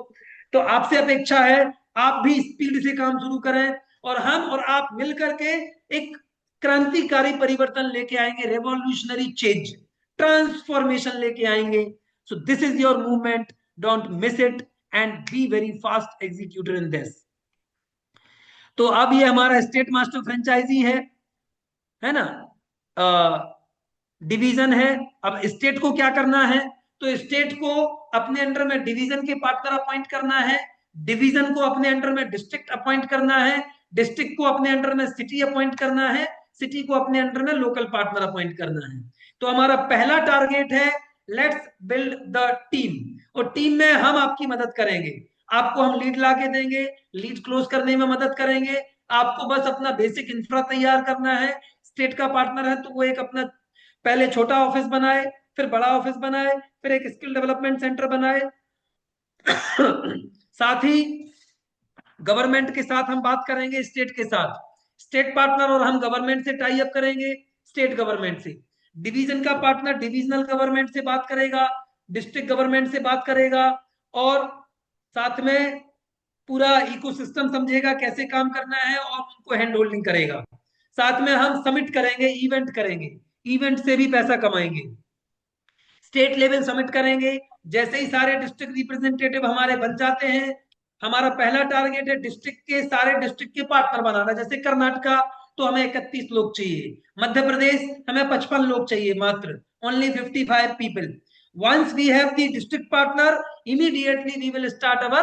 तो आपसे अपेक्षा है आप भी स्पीड से काम शुरू करें, और हम और आप मिलकर के एक क्रांतिकारी परिवर्तन लेके आएंगे, रेवोल्यूशनरी चेंज, ट्रांसफॉर्मेशन लेके आएंगे। सो this is your movement, don't miss it, and be very fast executor in this. तो अब ये हमारा स्टेट मास्टर फ्रेंचाइजी है ना, डिवीजन है। अब स्टेट को क्या करना है, तो स्टेट को अपने अंडर में डिवीजन के पार्टनर अपॉइंट करना है, डिवीजन को अपने अंडर में डिस्ट्रिक्ट अपॉइंट करना है, डिस्ट्रिक्ट को अपने अंडर में सिटी अपॉइंट करना है, सिटी को अपने अंडर में लोकल पार्टनर अपॉइंट करना है। तो हमारा पहला टारगेट है लेट्स बिल्ड द टीम। और टीम में हम आपकी मदद करेंगे, आपको हम लीड ला के देंगे, लीड क्लोज करने में मदद करेंगे। आपको बस अपना बेसिक इंफ्रा तैयार करना है। स्टेट का पार्टनर है तो वो एक अपना पहले छोटा ऑफिस बनाए, फिर बड़ा ऑफिस बनाए, फिर एक स्किल डेवलपमेंट सेंटर बनाए। साथ ही गवर्नमेंट के साथ हम बात करेंगे, स्टेट के साथ, स्टेट पार्टनर और हम गवर्नमेंट से टाई अप करेंगे, स्टेट गवर्नमेंट से। डिवीजन का पार्टनर डिविजनल गवर्नमेंट से बात करेगा, डिस्ट्रिक्ट गवर्नमेंट से बात करेगा, और साथ में पूरा इकोसिस्टम समझेगा कैसे काम करना है, और उनको हैंड होल्डिंग करेगा। साथ में हम समिट करेंगे, इवेंट करेंगे, इवेंट से भी पैसा कमाएंगे। स्टेट लेवल समिट करेंगे। जैसे ही सारे डिस्ट्रिक्ट रिप्रेजेंटेटिव हमारे बन जाते हैं, हमारा पहला टारगेट है डिस्ट्रिक्ट के सारे डिस्ट्रिक्ट के पार्टनर बनाना। जैसे कर्नाटका तो हमें 31 लोग चाहिए, मध्य प्रदेश हमें 55 लोग चाहिए मात्र, only 55 people. once we have the district partner, immediately we will start our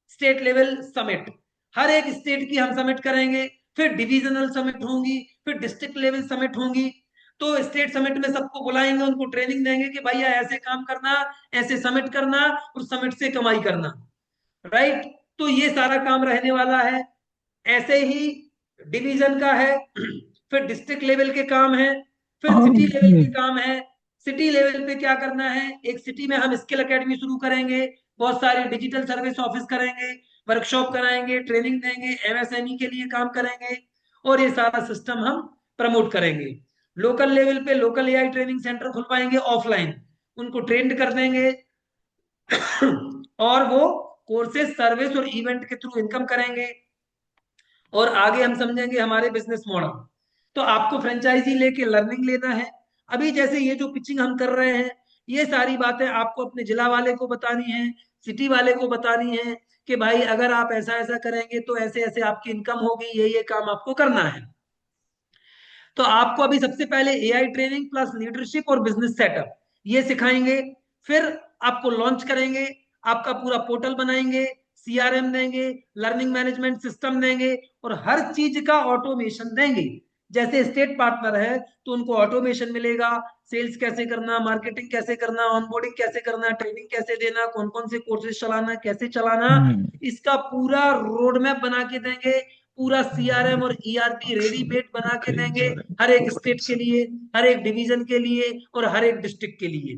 state level summit। हर एक स्टेट की हम समिट करेंगे, फिर डिविजनल समिट होंगी, फिर डिस्ट्रिक्ट लेवल समिट होंगी। तो स्टेट समिट में सबको बुलाएंगे, उनको ट्रेनिंग देंगे कि भैया ऐसे काम करना, ऐसे समिट करना और समिट से कमाई करना, राइट। तो ये सारा काम रहने वाला है। ऐसे ही डिवीजन का है, फिर डिस्ट्रिक्ट लेवल के काम है, फिर सिटी लेवल के काम है। सिटी लेवल पे क्या करना है, एक सिटी में हम स्किल एकेडमी शुरू करेंगे, बहुत सारी डिजिटल सर्विस ऑफिस करेंगे, वर्कशॉप कराएंगे, ट्रेनिंग देंगे, एमएसएमई के लिए काम करेंगे, और ये सारा सिस्टम हम प्रमोट करेंगे। लोकल लेवल पे लोकल एआई ट्रेनिंग सेंटर खुलवाएंगे ऑफलाइन, उनको ट्रेंड कर देंगे और वो कोर्सेज, सर्विस और इवेंट के थ्रू इनकम करेंगे। और आगे हम समझेंगे हमारे बिजनेस मॉडल। तो आपको फ्रेंचाइजी लेके लर्निंग लेना है। अभी जैसे ये जो पिचिंग हम कर रहे हैं, ये सारी बातें आपको अपने जिला वाले को बतानी है, सिटी वाले को बतानी है कि भाई अगर आप ऐसा ऐसा करेंगे तो ऐसे ऐसे आपकी इनकम होगी, ये काम आपको करना है। तो आपको अभी सबसे पहले एआई ट्रेनिंग प्लस लीडरशिप और बिजनेस सेटअप ये सिखाएंगे। फिर आपको लॉन्च करेंगे, आपका पूरा पोर्टल बनाएंगे, सीआरएम देंगे, लर्निंग मैनेजमेंट सिस्टम देंगे और हर चीज का ऑटोमेशन देंगे। जैसे स्टेट पार्टनर है तो उनको ऑटोमेशन मिलेगा, सेल्स कैसे करना, मार्केटिंग कैसे करना, ऑनबोर्डिंग कैसे करना, ट्रेनिंग कैसे देना, कौन कौन से कोर्सेज चलाना, कैसे चलाना, इसका पूरा रोड मैप बना के देंगे। पूरा सीआरएम और ईआरपी रेडी मेड बना के देंगे, हर एक स्टेट के लिए, हर एक डिवीजन के लिए और हर एक डिस्ट्रिक्ट के लिए।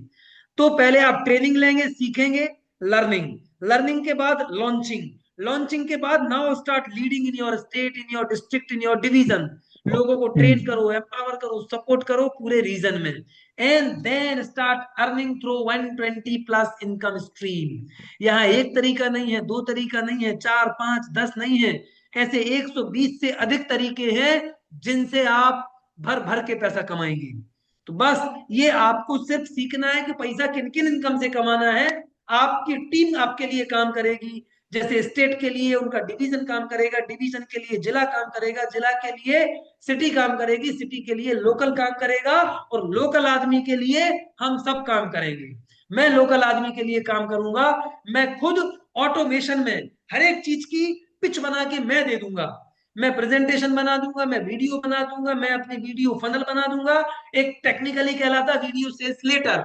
तो पहले आप ट्रेनिंग लेंगे, सीखेंगे, लर्निंग, लर्निंग के बाद लॉन्चिंग, लॉन्चिंग के बाद now start leading in your state, in your district, in your division. लोगों को ट्रेन करो, एम्पावर करो, सपोर्ट करो पूरे रीजन में, and then start earning through 120 plus income stream. यहाँ एक तरीका नहीं है, दो तरीका नहीं है, 4 5 10 नहीं है, ऐसे 120 से अधिक तरीके हैं जिनसे आप भर भर के पैसा कमाएंगे। तो बस ये आपको सिर्फ सीखना है कि पैसा किन किन इनकम से कमाना है। आपकी टीम आपके लिए काम करेगी। जैसे स्टेट के लिए उनका डिवीजन काम करेगा, डिवीजन के लिए जिला काम करेगा, जिला के लिए सिटी काम करेगी, सिटी के लिए लोकल काम करेगा, और लोकल आदमी के लिए हम सब काम करेंगे। मैं लोकल आदमी के लिए काम करूंगा, मैं खुद ऑटोमेशन में हर एक चीज की पिच बना के मैं दे दूंगा, मैं प्रेजेंटेशन बना दूंगा, मैं वीडियो बना दूंगा, मैं अपनी वीडियो फनल बना दूंगा, एक टेक्निकली कहलाता वीडियो सेल्स लेटर।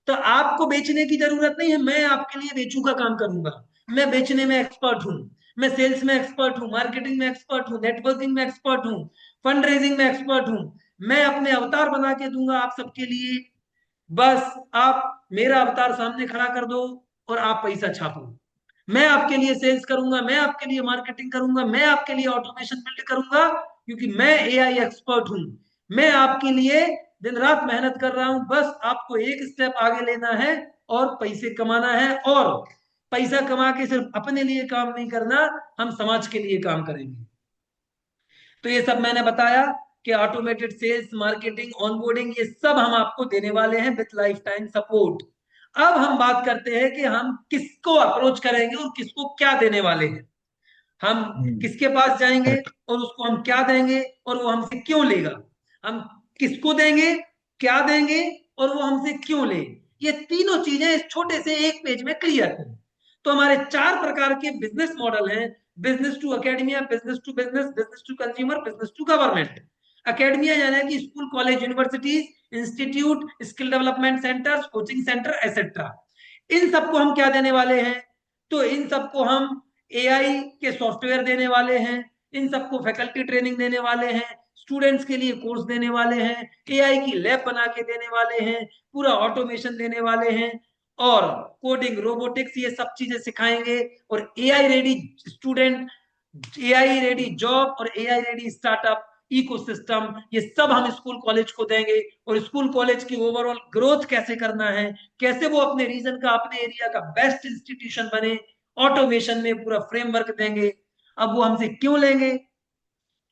तो आपको बेचने की जरूरत नहीं है, मैं आपके लिए बेचूंगा काम करूंगा। मैं बेचने में एक्सपर्ट हूँ, मैं सेल्स में एक्सपर्ट हूँ, मार्केटिंग में एक्सपर्ट हूँ, नेटवर्किंग में एक्सपर्ट हूँ, फंड रेजिंग में एक्सपर्ट हूँ। मैं अपने अवतार बना के दूंगा आप सबके लिए। बस आप मेरा अवतार सामने खड़ा कर दो और आप पैसा छापो। मैं आपके लिए सेल्स करूंगा, मैं आपके लिए मार्केटिंग करूंगा, मैं आपके लिए ऑटोमेशन बिल्ड करूंगा, क्योंकि मैं एआई एक्सपर्ट हूं। मैं आपके लिए दिन रात मेहनत कर रहा हूं, बस आपको एक स्टेप आगे लेना है और पैसे कमाना है। और पैसा कमा के सिर्फ अपने लिए काम नहीं करना, हम समाज के लिए काम करेंगे। तो ये सब मैंने बताया कि ऑटोमेटेड सेल्स, मार्केटिंग, ऑनबोर्डिंग, ये सब हम आपको देने वाले हैं विथ लाइफ टाइम सपोर्ट। अब हम बात करते हैं कि हम किसको अप्रोच करेंगे और किसको क्या देने वाले हैं। हम किसके पास जाएंगे और उसको हम क्या देंगे और वो हमसे क्यों लेगा। हम किसको देंगे, क्या देंगे और वो हमसे क्यों ले। ये तीनों चीजें इस छोटे से एक पेज में क्लियर करें। तो हमारे 4 प्रकार के बिजनेस मॉडल हैं: business to academia, business to business, business to consumer, business to government. Academia यानी कि school, college, universities, institute, skill development centers, coaching center etcetera. इन सबको हम क्या देने वाले हैं, तो इन सबको हम एआई के सॉफ्टवेयर देने वाले हैं, इन सबको फैकल्टी ट्रेनिंग देने वाले हैं, स्टूडेंट्स के लिए कोर्स देने वाले हैं, एआई की लैब बना के देने वाले हैं, पूरा ऑटोमेशन देने वाले हैं, और कोडिंग, रोबोटिक्स, ये सब चीजें सिखाएंगे। और AI ready student, AI ready job और एआई रेडी स्टार्टअप इकोसिस्टम, ये सब हम स्कूल कॉलेज को देंगे। और स्कूल कॉलेज की ओवरऑल ग्रोथ कैसे करना है, कैसे वो अपने रीजन का, अपने एरिया का बेस्ट इंस्टीट्यूशन बने, ऑटोमेशन में पूरा फ्रेमवर्क देंगे। अब वो हमसे क्यों लेंगे,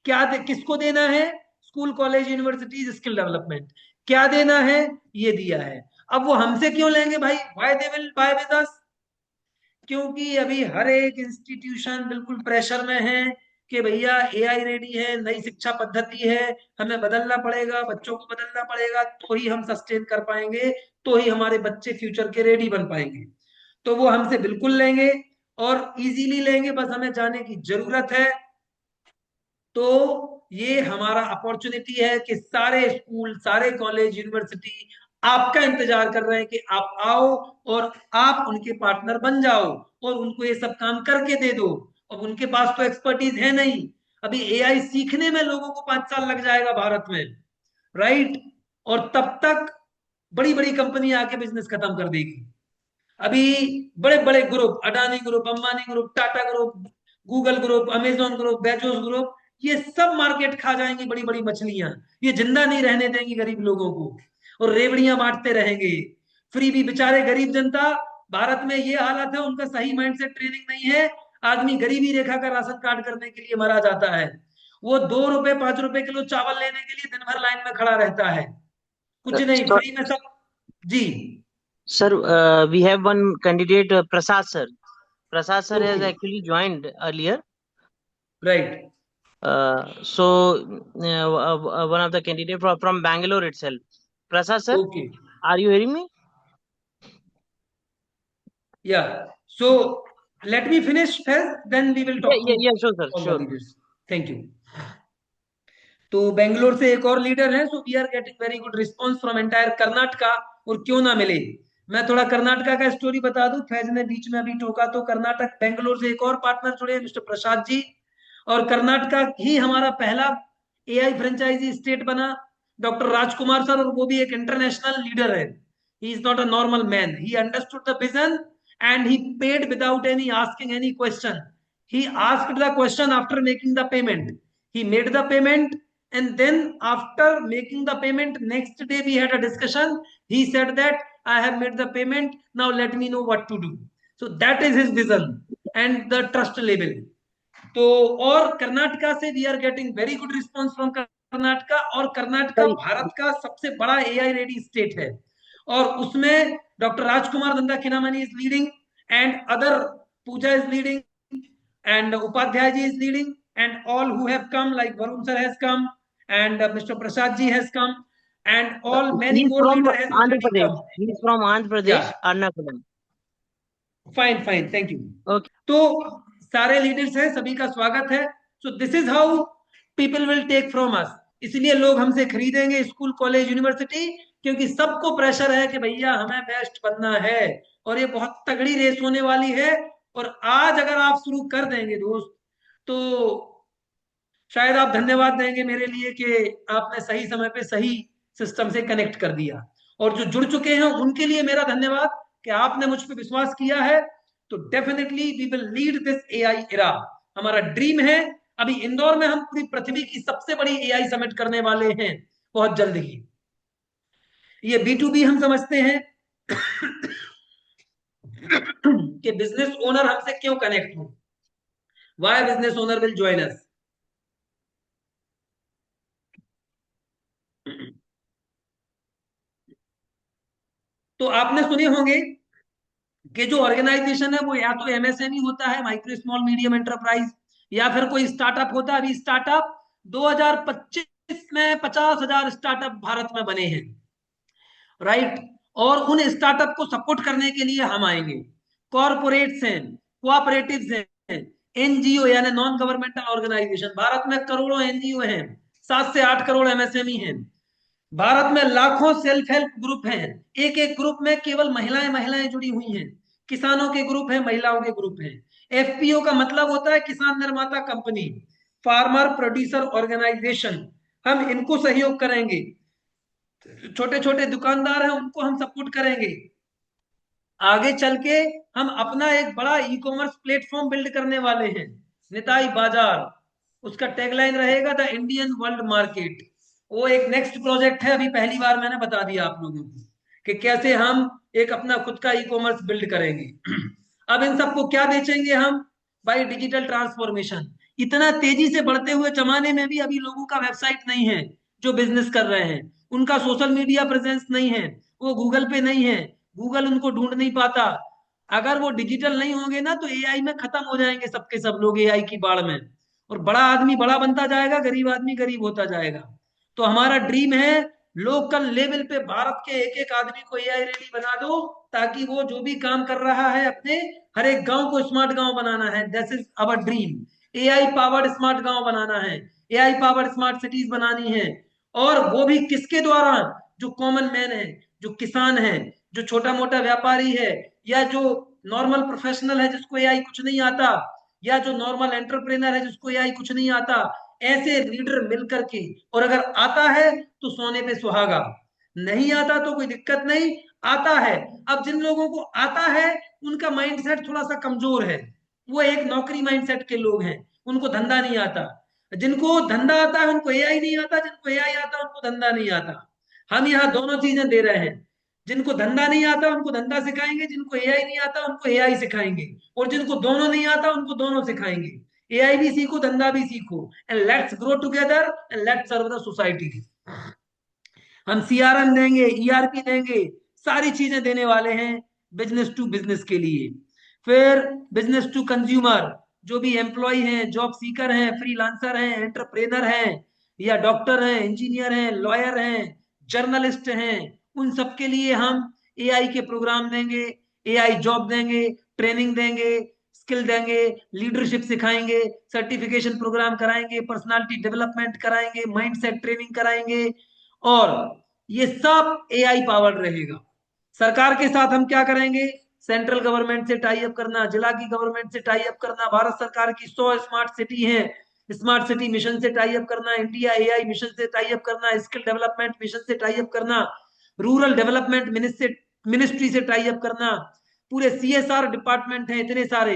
क्या किसको देना है, school college universities skill development. क्या देना है, ये दिया है। अब वो हमसे क्यों लेंगे भाई, why they will buy with us? क्योंकि अभी हर एक इंस्टीट्यूशन बिल्कुल प्रेशर में है कि भैया एआई रेडी है, नई शिक्षा पद्धति है, हमें बदलना पड़ेगा, बच्चों को बदलना पड़ेगा, तो ही हम सस्टेन कर पाएंगे, तो ही हमारे बच्चे फ्यूचर के रेडी बन पाएंगे। तो वो हमसे बिल्कुल लेंगे और इजीली लेंगे, बस हमें जाने की जरूरत है। तो ये हमारा अपॉर्चुनिटी है कि सारे स्कूल, सारे कॉलेज, यूनिवर्सिटी आपका इंतजार कर रहे हैं कि आप आओ और आप उनके पार्टनर बन जाओ और उनको ये सब काम करके दे दो। अब उनके पास तो एक्सपर्टीज है नहीं, अभी एआई सीखने में लोगों को 5 साल लग जाएगा भारत में, राइट? और तब तक बड़ी बड़ी कंपनी आके बिजनेस खत्म कर देगी। अभी बड़े बड़े group, Adani group, Ambani group, Tata group, Google group, Amazon group, Bezos group, ये सब मार्केट खा जाएंगी, बड़ी बड़ी मछलियां। ये जिंदा नहीं रहने देंगी गरीब लोगों को, और रेवड़ियां बांटते रहेंगे फ्री भी। बेचारे गरीब जनता, भारत में ये हालत है, उनका सही माइंडसेट ट्रेनिंग नहीं है। आदमी गरीबी रेखा का राशन कार्ड करने के लिए मरा जाता है। वो 2 रुपए 5 रुपए किलो चावल लेने के लिए दिन भर लाइन में खड़ा रहता है। कुछ नहीं, So, फ्री में सब। जी। sir, we have one candidate, Prasad sir. Prasad sir has okay, actually joined earlier. Right. One of the candidate from Bangalore itself. Prasad sir, okay, are you hearing me? या so let me finish first, then we will Yeah, talk yeah, to yeah, sure, sir, all the sure. leaders. Thank you. तो बेंगलोर से एक और leader है, so we are getting very good response from entire Karnataka. और क्यों ना मिले, मैं थोड़ा कर्नाटका का स्टोरी बता दूं, फैज ने बीच में अभी टोका। तो कर्नाटक, बेंगलोर से एक और पार्टनर जुड़े, मिस्टर प्रसाद जी। और कर्नाटका ही हमारा पहला एआई फ्रेंचाइजी स्टेट बना, डॉक्टर राजकुमार सर, और वो भी एक इंटरनेशनल लीडर है। He is not a normal man, he understood the vision and he paid without any asking any question. He asked the question after making the payment, he made the payment, and then after making the payment, next day we had a discussion. He said that I have made the payment, now let me know what to do. So that is his vision and the trust level. तो और कर्नाटका से we are getting very good response from Karnataka. और Karnataka Sir, Bharat का सबसे बड़ा AI ready state है, और उसमें डॉक्टर राजकुमार धंधा खिनामनी is leading, and other Pooja is leading, and Upadhyay ji is leading, and all who have come, like Varun sir has come, and Mr. Prasad ji has come, and all many he's more from leader has Andhra already Pradesh. come. He's from Andhra Pradesh, Yeah, Ernakulam. Fine fine, thank you. Okay. तो सारे leaders हैं, सभी का स्वागत है। So this is how people will take from us. इसलिए लोग हमसे खरीदेंगे स्कूल कॉलेज यूनिवर्सिटी, क्योंकि सबको प्रेशर है कि भैया हमें बेस्ट बनना है, और ये बहुत तगड़ी रेस होने वाली है। और आज अगर आप शुरू कर देंगे दोस्त, तो शायद आप धन्यवाद देंगे मेरे लिए कि आपने सही समय पे सही सिस्टम से कनेक्ट कर दिया। और जो जुड़ चुके हैं उनके लिए मेरा धन्यवाद कि आपने मुझ पे विश्वास किया है। तो definitely we will lead this AI era. हमारा ड्रीम है, अभी इंदौर में हम पूरी पृथ्वी की सबसे बड़ी एआई समिट करने वाले हैं बहुत जल्द ही। ये बी2बी हम समझते हैं कि बिजनेस ओनर हमसे क्यों कनेक्ट हो, why business owner will join us. तो आपने सुने होंगे कि जो ऑर्गेनाइजेशन है वो या तो एमएसएमई होता है, माइक्रो स्मॉल मीडियम एंटरप्राइज, या फिर कोई स्टार्टअप होता है। अभी स्टार्टअप 2025 में 50,000 स्टार्टअप भारत में बने हैं, राइट? और उन स्टार्टअप को सपोर्ट करने के लिए हम आएंगे। कॉरपोरेट्स हैं, कोऑपरेटिव्स हैं, एनजीओ यानी नॉन गवर्नमेंटल ऑर्गेनाइजेशन, भारत में करोड़ों एनजीओ हैं, 7 से 8 करोड़ एमएसएमई हैं। भारत में लाखों सेल्फ हेल्प ग्रुप हैं, एक एक ग्रुप में केवल महिलाएं महिलाएं जुड़ी हुई हैं। किसानों के ग्रुप हैं, महिलाओं के ग्रुप हैं। एफपीओ का मतलब होता है किसान निर्माता कंपनी, फार्मर प्रोड्यूसर ऑर्गेनाइजेशन। हम इनको सहयोग करेंगे। छोटे छोटे दुकानदार हैं, उनको हम सपोर्ट करेंगे। आगे चल के हम अपना एक बड़ा ई कॉमर्स प्लेटफॉर्म बिल्ड करने वाले हैं, निताई बाजार। उसका टैगलाइन रहेगा द इंडियन वर्ल्ड मार्केट। वो एक नेक्स्ट प्रोजेक्ट है, अभी पहली बार मैंने बता दिया आप लोगों को कि कैसे हम एक अपना खुद का ई कॉमर्स बिल्ड करेंगे। अब इन सबको क्या बेचेंगे हम? भाई डिजिटल ट्रांसफॉर्मेशन। इतना तेजी से बढ़ते हुए जमाने में भी अभी लोगों का वेबसाइट नहीं है, जो बिजनेस कर रहे हैं, उनका सोशल मीडिया प्रेजेंस नहीं है, वो गूगल पे नहीं है, गूगल उनको ढूंढ नहीं पाता। अगर वो डिजिटल नहीं होंगे ना तो एआई में खत्म हो जाएंगे सबके सब लोग, एआई की बाढ़ में। और बड़ा आदमी बड़ा बनता जाएगा, गरीब आदमी गरीब होता जाएगा। तो हमारा ड्रीम है लोकल लेवल पे भारत के एक एक आदमी को एआई रेडी बना दो, ताकि वो जो भी काम कर रहा है अपने हर एक गांव को स्मार्ट गांव बनाना है। This is our dream. AI powered smart गांव बनाना है, एआई पावर्ड स्मार्ट सिटीज बनानी है। और वो भी किसके द्वारा? जो कॉमन मैन है, जो किसान है, जो छोटा मोटा व्यापारी है, या जो नॉर्मल प्रोफेशनल है जिसको एआई कुछ नहीं आता, या जो नॉर्मल एंटरप्रेनर है जिसको एआई कुछ नहीं आता, ऐसे लीडर मिलकर के। और अगर आता है तो सोने पे सुहागा, नहीं आता तो कोई दिक्कत नहीं, आता है। अब जिन लोगों को आता है उनका माइंडसेट थोड़ा सा कमजोर है, वो एक नौकरी माइंडसेट के लोग हैं, उनको धंधा नहीं आता। जिनको धंधा आता है उनको एआई नहीं आता, जिनको एआई आता है उनको धंधा नहीं आता। हम यहाँ दोनों चीजें दे रहे हैं। जिनको धंधा नहीं आता उनको धंधा सिखाएंगे, जिनको एआई नहीं आता उनको एआई सिखाएंगे, और जिनको दोनों नहीं आता उनको दोनों सिखाएंगे। एआई भी सीखो, धंधा भी सीखो, and let's grow together and let's serve the society. हम सीआरएम देंगे, ईआरपी देंगे, सारी चीजें देने वाले हैं बिजनेस टू बिजनेस के लिए। फिर बिजनेस टू कंज्यूमर, जो भी एम्प्लॉय हैं, जॉब सीकर हैं, फ्रीलांसर हैं, एंटरप्रेनर हैं, या डॉक्टर हैं, इंजीनियर हैं, लॉयर हैं, जर्नलिस्ट हैं, उन सब के लिए हम एआई के प्रोग्राम देंगे, एआई जॉब देंगे, ट्रेनिंग देंगे, स्किल देंगे, लीडरशिप सिखाएंगे, सर्टिफिकेशन प्रोग्राम कराएंगे, पर्सनालिटी डेवलपमेंट कराएंगे, माइंडसेट ट्रेनिंग कराएंगे। और ये सब एआई पावर्ड रहेगा। सरकार के साथ हम क्या करेंगे? सेंट्रल गवर्नमेंट से टाई अप करना, जिला की गवर्नमेंट से टाई अप करना, भारत सरकार की 100 स्मार्ट सिटी है, स्मार्ट सिटी मिशन से टाई अप करना, इंडिया एआई मिशन से टाई अप करना, स्किल डेवलपमेंट मिशन से टाई अप करना, रूरल डेवलपमेंट मिनिस्ट्री से टाई अप करना, पूरे सीएसआर डिपार्टमेंट है इतने सारे,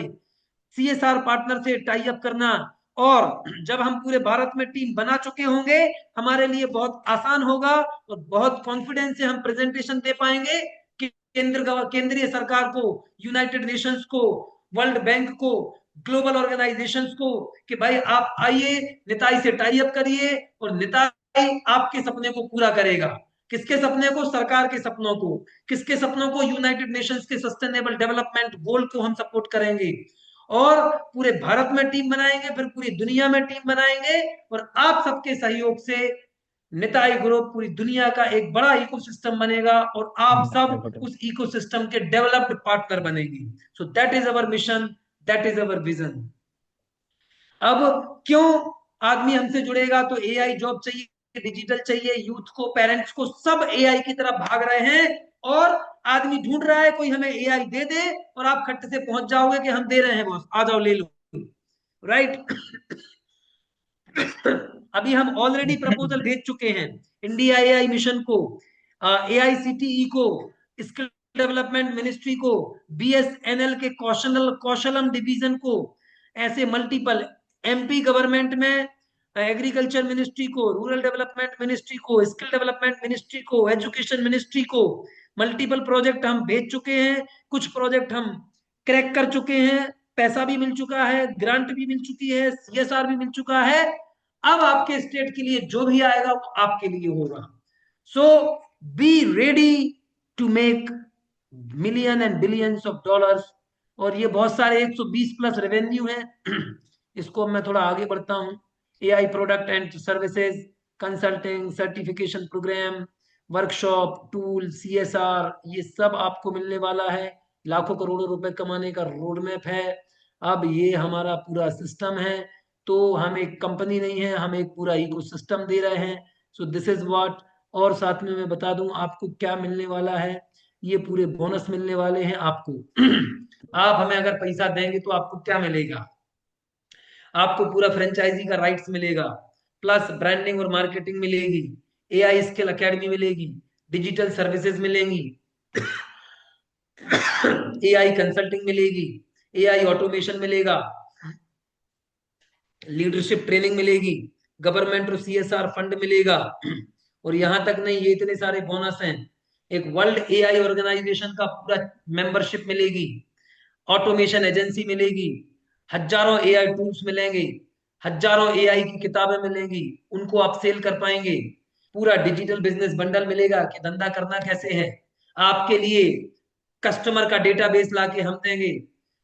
सीएसआर पार्टनर से टाई अप करना। और जब हम पूरे भारत में टीम बना चुके होंगे, हमारे लिए बहुत आसान होगा और बहुत कॉन्फिडेंस से हम प्रेजेंटेशन दे पाएंगे कि केंद्रीय सरकार को, यूनाइटेड नेशंस को, वर्ल्ड बैंक को, ग्लोबल ऑर्गेनाइजेशंस को, कि भाई आप आइए, निताई से टाई अप करिए, और निताई आपके सपने को पूरा करेगा। किसके सपने को? सरकार के सपनों को। किसके सपनों को? यूनाइटेड नेशंस के सस्टेनेबल डेवलपमेंट गोल को हम सपोर्ट करेंगे। और पूरे भारत में टीम बनाएंगे, फिर पूरी दुनिया में टीम बनाएंगे, और आप सबके सहयोग से निताई ग्रुप पूरी दुनिया का एक बड़ा इकोसिस्टम बनेगा, और आप सब उस इकोसिस्टम के डेवलप्ड पार्टनर बनेंगे। So that is our mission, that is our vision. अब क्यों आदमी हमसे जुड़ेगा? तो एआई जॉब चाहिए, डिजिटल चाहिए, यूथ को, पेरेंट्स को, सब एआई की तरफ भाग रहे हैं। और आदमी ढूंढ रहा है कोई हमें एआई दे दे, और आप खट्ट से पहुंच जाओगे कि हम दे रहे हैं बॉस, आ जाओ ले लो, राइट? अभी हम ऑलरेडी प्रपोजल भेज चुके हैं इंडिया एआई मिशन को, एआईसीटीई को, स्किल डेवलपमेंट मिनिस्ट्री को, बीएसएनएल के कौशलम डिवीजन को, ऐसे मल्टीपल, एमपी गवर्नमेंट में एग्रीकल्चर मिनिस्ट्री को, रूरल डेवलपमेंट मिनिस्ट्री को, स्किल डेवलपमेंट मिनिस्ट्री को, एजुकेशन मिनिस्ट्री को। मल्टीपल प्रोजेक्ट हम भेज चुके हैं, कुछ प्रोजेक्ट हम क्रैक कर चुके हैं, पैसा भी मिल चुका है, ग्रांट भी मिल चुकी है, सीएसआर भी मिल चुका है। अब आपके स्टेट के लिए जो भी आएगा वो आपके लिए होगा। So be ready to make million and billions of dollars. और ये बहुत सारे 120 प्लस रेवेन्यू है। इसको मैं थोड़ा आगे बढ़ता हूँ। AI product and services, consulting, certification program, workshop, tool, CSR, ये सब आपको मिलने वाला है। लाखों करोड़ों रुपए कमाने का रोड मैप है। अब ये हमारा पूरा सिस्टम है। तो हम एक कंपनी नहीं है, हम एक पूरा इकोसिस्टम दे रहे हैं। सो दिस इज व्हाट। और साथ में मैं बता दूं आपको क्या मिलने वाला है। ये पूरे बोनस मिलने वाले हैं आपको। आप हमें अगर पैसा देंगे तो आपको क्या मिलेगा? आपको पूरा फ्रेंचाइजी का राइट्स मिलेगा, प्लस ब्रांडिंग और मार्केटिंग मिलेगी, एआई स्किल एकेडमी मिलेगी, डिजिटल सर्विसेज मिलेंगी, एआई कंसल्टिंग मिलेगी, एआई ऑटोमेशन मिलेगा, लीडरशिप ट्रेनिंग मिलेगी, गवर्नमेंट और सीएसआर फंड मिलेगा। और यहां तक नहीं, ये इतने सारे बोनस हैं। एक वर्ल्ड एआई ऑर्गेनाइजेशन का पूरा मेंबरशिप मिलेगी, ऑटोमेशन एजेंसी मिलेगी, हजारों एआई टूल्स मिलेंगे, हजारों एआई की किताबें मिलेंगी, उनको आप सेल कर पाएंगे। पूरा डिजिटल बिजनेस बंडल मिलेगा कि धंधा करना कैसे है आपके लिए। कस्टमर का डेटाबेस लाके हम देंगे,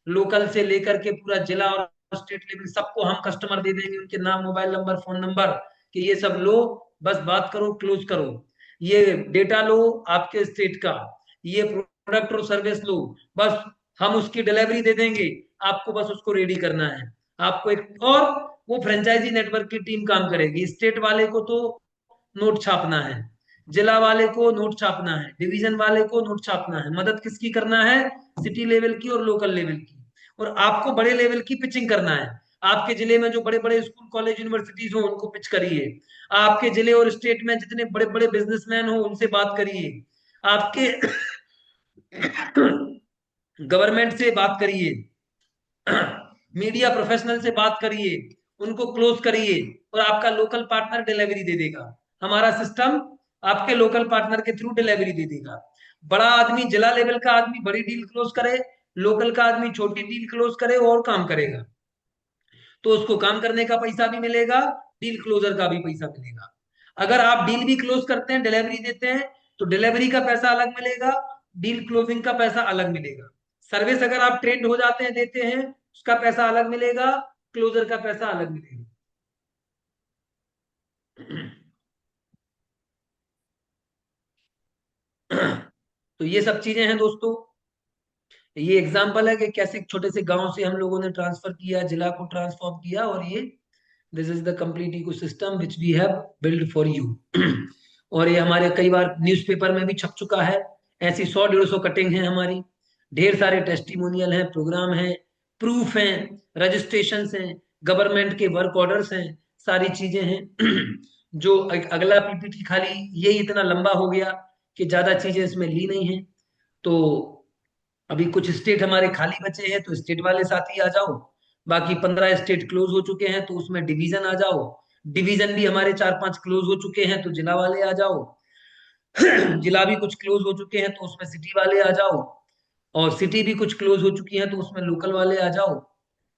लोकल से लेकर के पूरा जिला और स्टेट लेवल सबको हम कस्टमर दे देंगे, उनके नाम, मोबाइल नंबर, फोन नंबर, कि ये सब लो, बस बात करो, क्लोज करो। ये डेटा लो आपके स्टेट का, ये प्रोडक्ट और सर्विस लो, बस हम उसकी डिलीवरी दे देंगे, आपको बस उसको रेडी करना है। आपको एक और वो फ्रेंचाइजी नेटवर्क की टीम काम करेगी। स्टेट वाले को तो नोट छापना है, जिला वाले को नोट छापना है, डिवीजन वाले को नोट छापना है, मदद किसकी करना है, सिटी लेवल की और लोकल लेवल की। और आपको बड़े लेवल की पिचिंग करना है। आपके जिले में जो बड़े बड़े स्कूल कॉलेज यूनिवर्सिटीज हो उनको पिच करिए, आपके जिले और स्टेट में जितने बड़े बड़े बिजनेसमैन हो उनसे बात करिए, आपके गवर्नमेंट से बात करिए, मीडिया प्रोफेशनल से बात करिए, उनको क्लोज करिए, और आपका लोकल पार्टनर डिलीवरी दे देगा। हमारा सिस्टम आपके लोकल पार्टनर के थ्रू डिलीवरी दे देगा। बड़ा आदमी, जिला लेवल का आदमी बड़ी डील क्लोज करे, लोकल का आदमी छोटी डील क्लोज करे और काम करेगा, तो उसको काम करने का पैसा भी मिलेगा, डील क्लोजर का भी पैसा मिलेगा। अगर आप डील भी क्लोज करते हैं, डिलीवरी देते हैं, तो डिलीवरी का पैसा अलग मिलेगा, डील क्लोजिंग का पैसा अलग मिलेगा। सर्विस अगर आप ट्रेंड हो जाते हैं, देते हैं, उसका पैसा अलग मिलेगा, क्लोजर का पैसा अलग मिलेगा। तो ये सब चीजें हैं दोस्तों। ये एग्जाम्पल है कि कैसे एक छोटे से गांव से हम लोगों ने ट्रांसफर किया, जिला को ट्रांसफॉर्म किया, और ये this is the complete ecosystem which we have build for you. और ये हमारे कई बार न्यूज़पेपर में भी छप चुका है। ऐसी 100-150 कटिंग है हमारी, ढेर सारे टेस्टिमोनियल हैं, प्रोग्राम हैं, प्रूफ हैं, रजिस्ट्रेशन हैं, गवर्नमेंट के वर्क ऑर्डर्स हैं, सारी चीजें हैं। जो अगला पीपीटी खाली ये इतना लंबा हो गया कि ज्यादा चीजें इसमें ली नहीं है। तो अभी कुछ स्टेट हमारे खाली बचे हैं, तो स्टेट वाले साथी आ जाओ। बाकी 15 स्टेट क्लोज हो चुके हैं, तो उसमें डिवीजन आ जाओ। डिवीजन भी हमारे 4-5 क्लोज हो चुके हैं, तो जिला वाले आ जाओ। जिला भी कुछ क्लोज हो चुके हैं, तो उसमें सिटी वाले आ जाओ। और सिटी भी कुछ क्लोज हो चुकी हैं, तो उसमें लोकल वाले आ जाओ।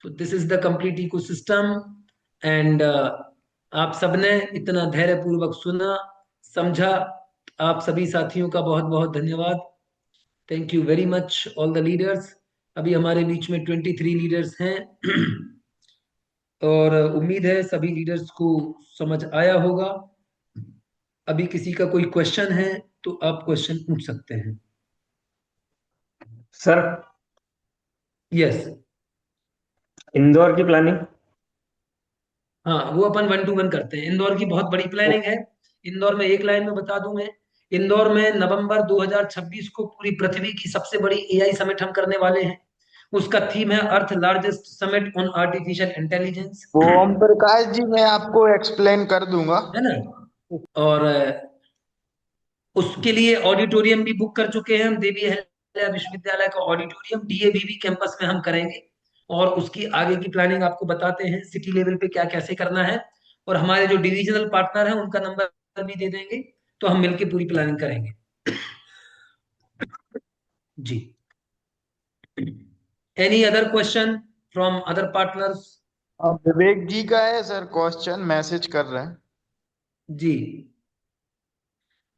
तो this is the complete ecosystem. And आप सबने इतना धैर्य पूर्वक सुना, समझा, आप सभी साथियों का बहुत बहुत धन्यवाद। Thank you very much all the leaders. अभी हमारे बीच में 23 लीडर्स हैं। और उम्मीद है सभी लीडर्स को समझ आया होगा। अभी किसी का कोई क्वेश्चन है तो आप क्वेश्चन पूछ सकते हैं। Sir, yes. इंदौर की प्लानिंग। हाँ, वो अपन 1-to-1 करते हैं। इंदौर की बहुत बड़ी प्लानिंग है। इंदौर में एक लाइन में बता दूं मैं, इंदौर में नवंबर 2026 को पूरी पृथ्वी की सबसे बड़ी एआई समिट हम करने वाले हैं। उसका थीम है earth largest summit on artificial intelligence. वो ओम प्रकाश जी, मैं आपको एक्सप्लेन कर दूंगा। है ना। और उसके लिए ऑडिटोरियम भी बुक कर चुके हैं हम, देवी अहिल्या विश्वविद्यालय का ऑडिटोरियम डीएवीवी कैंपस में हम करेंगे। और उसकी आगे की प्लानिंग आपको बताते हैं, सिटी लेवल पे क्या कैसे करना है। और हमारे जो डिविजनल पार्टनर हैं उनका नंबर भी दे देंगे, तो हम मिलकर पूरी प्लानिंग करेंगे। जी। Any other question from other partners? अब विवेक जी का है सर क्वेश्चन, मैसेज कर रहे हैं। जी,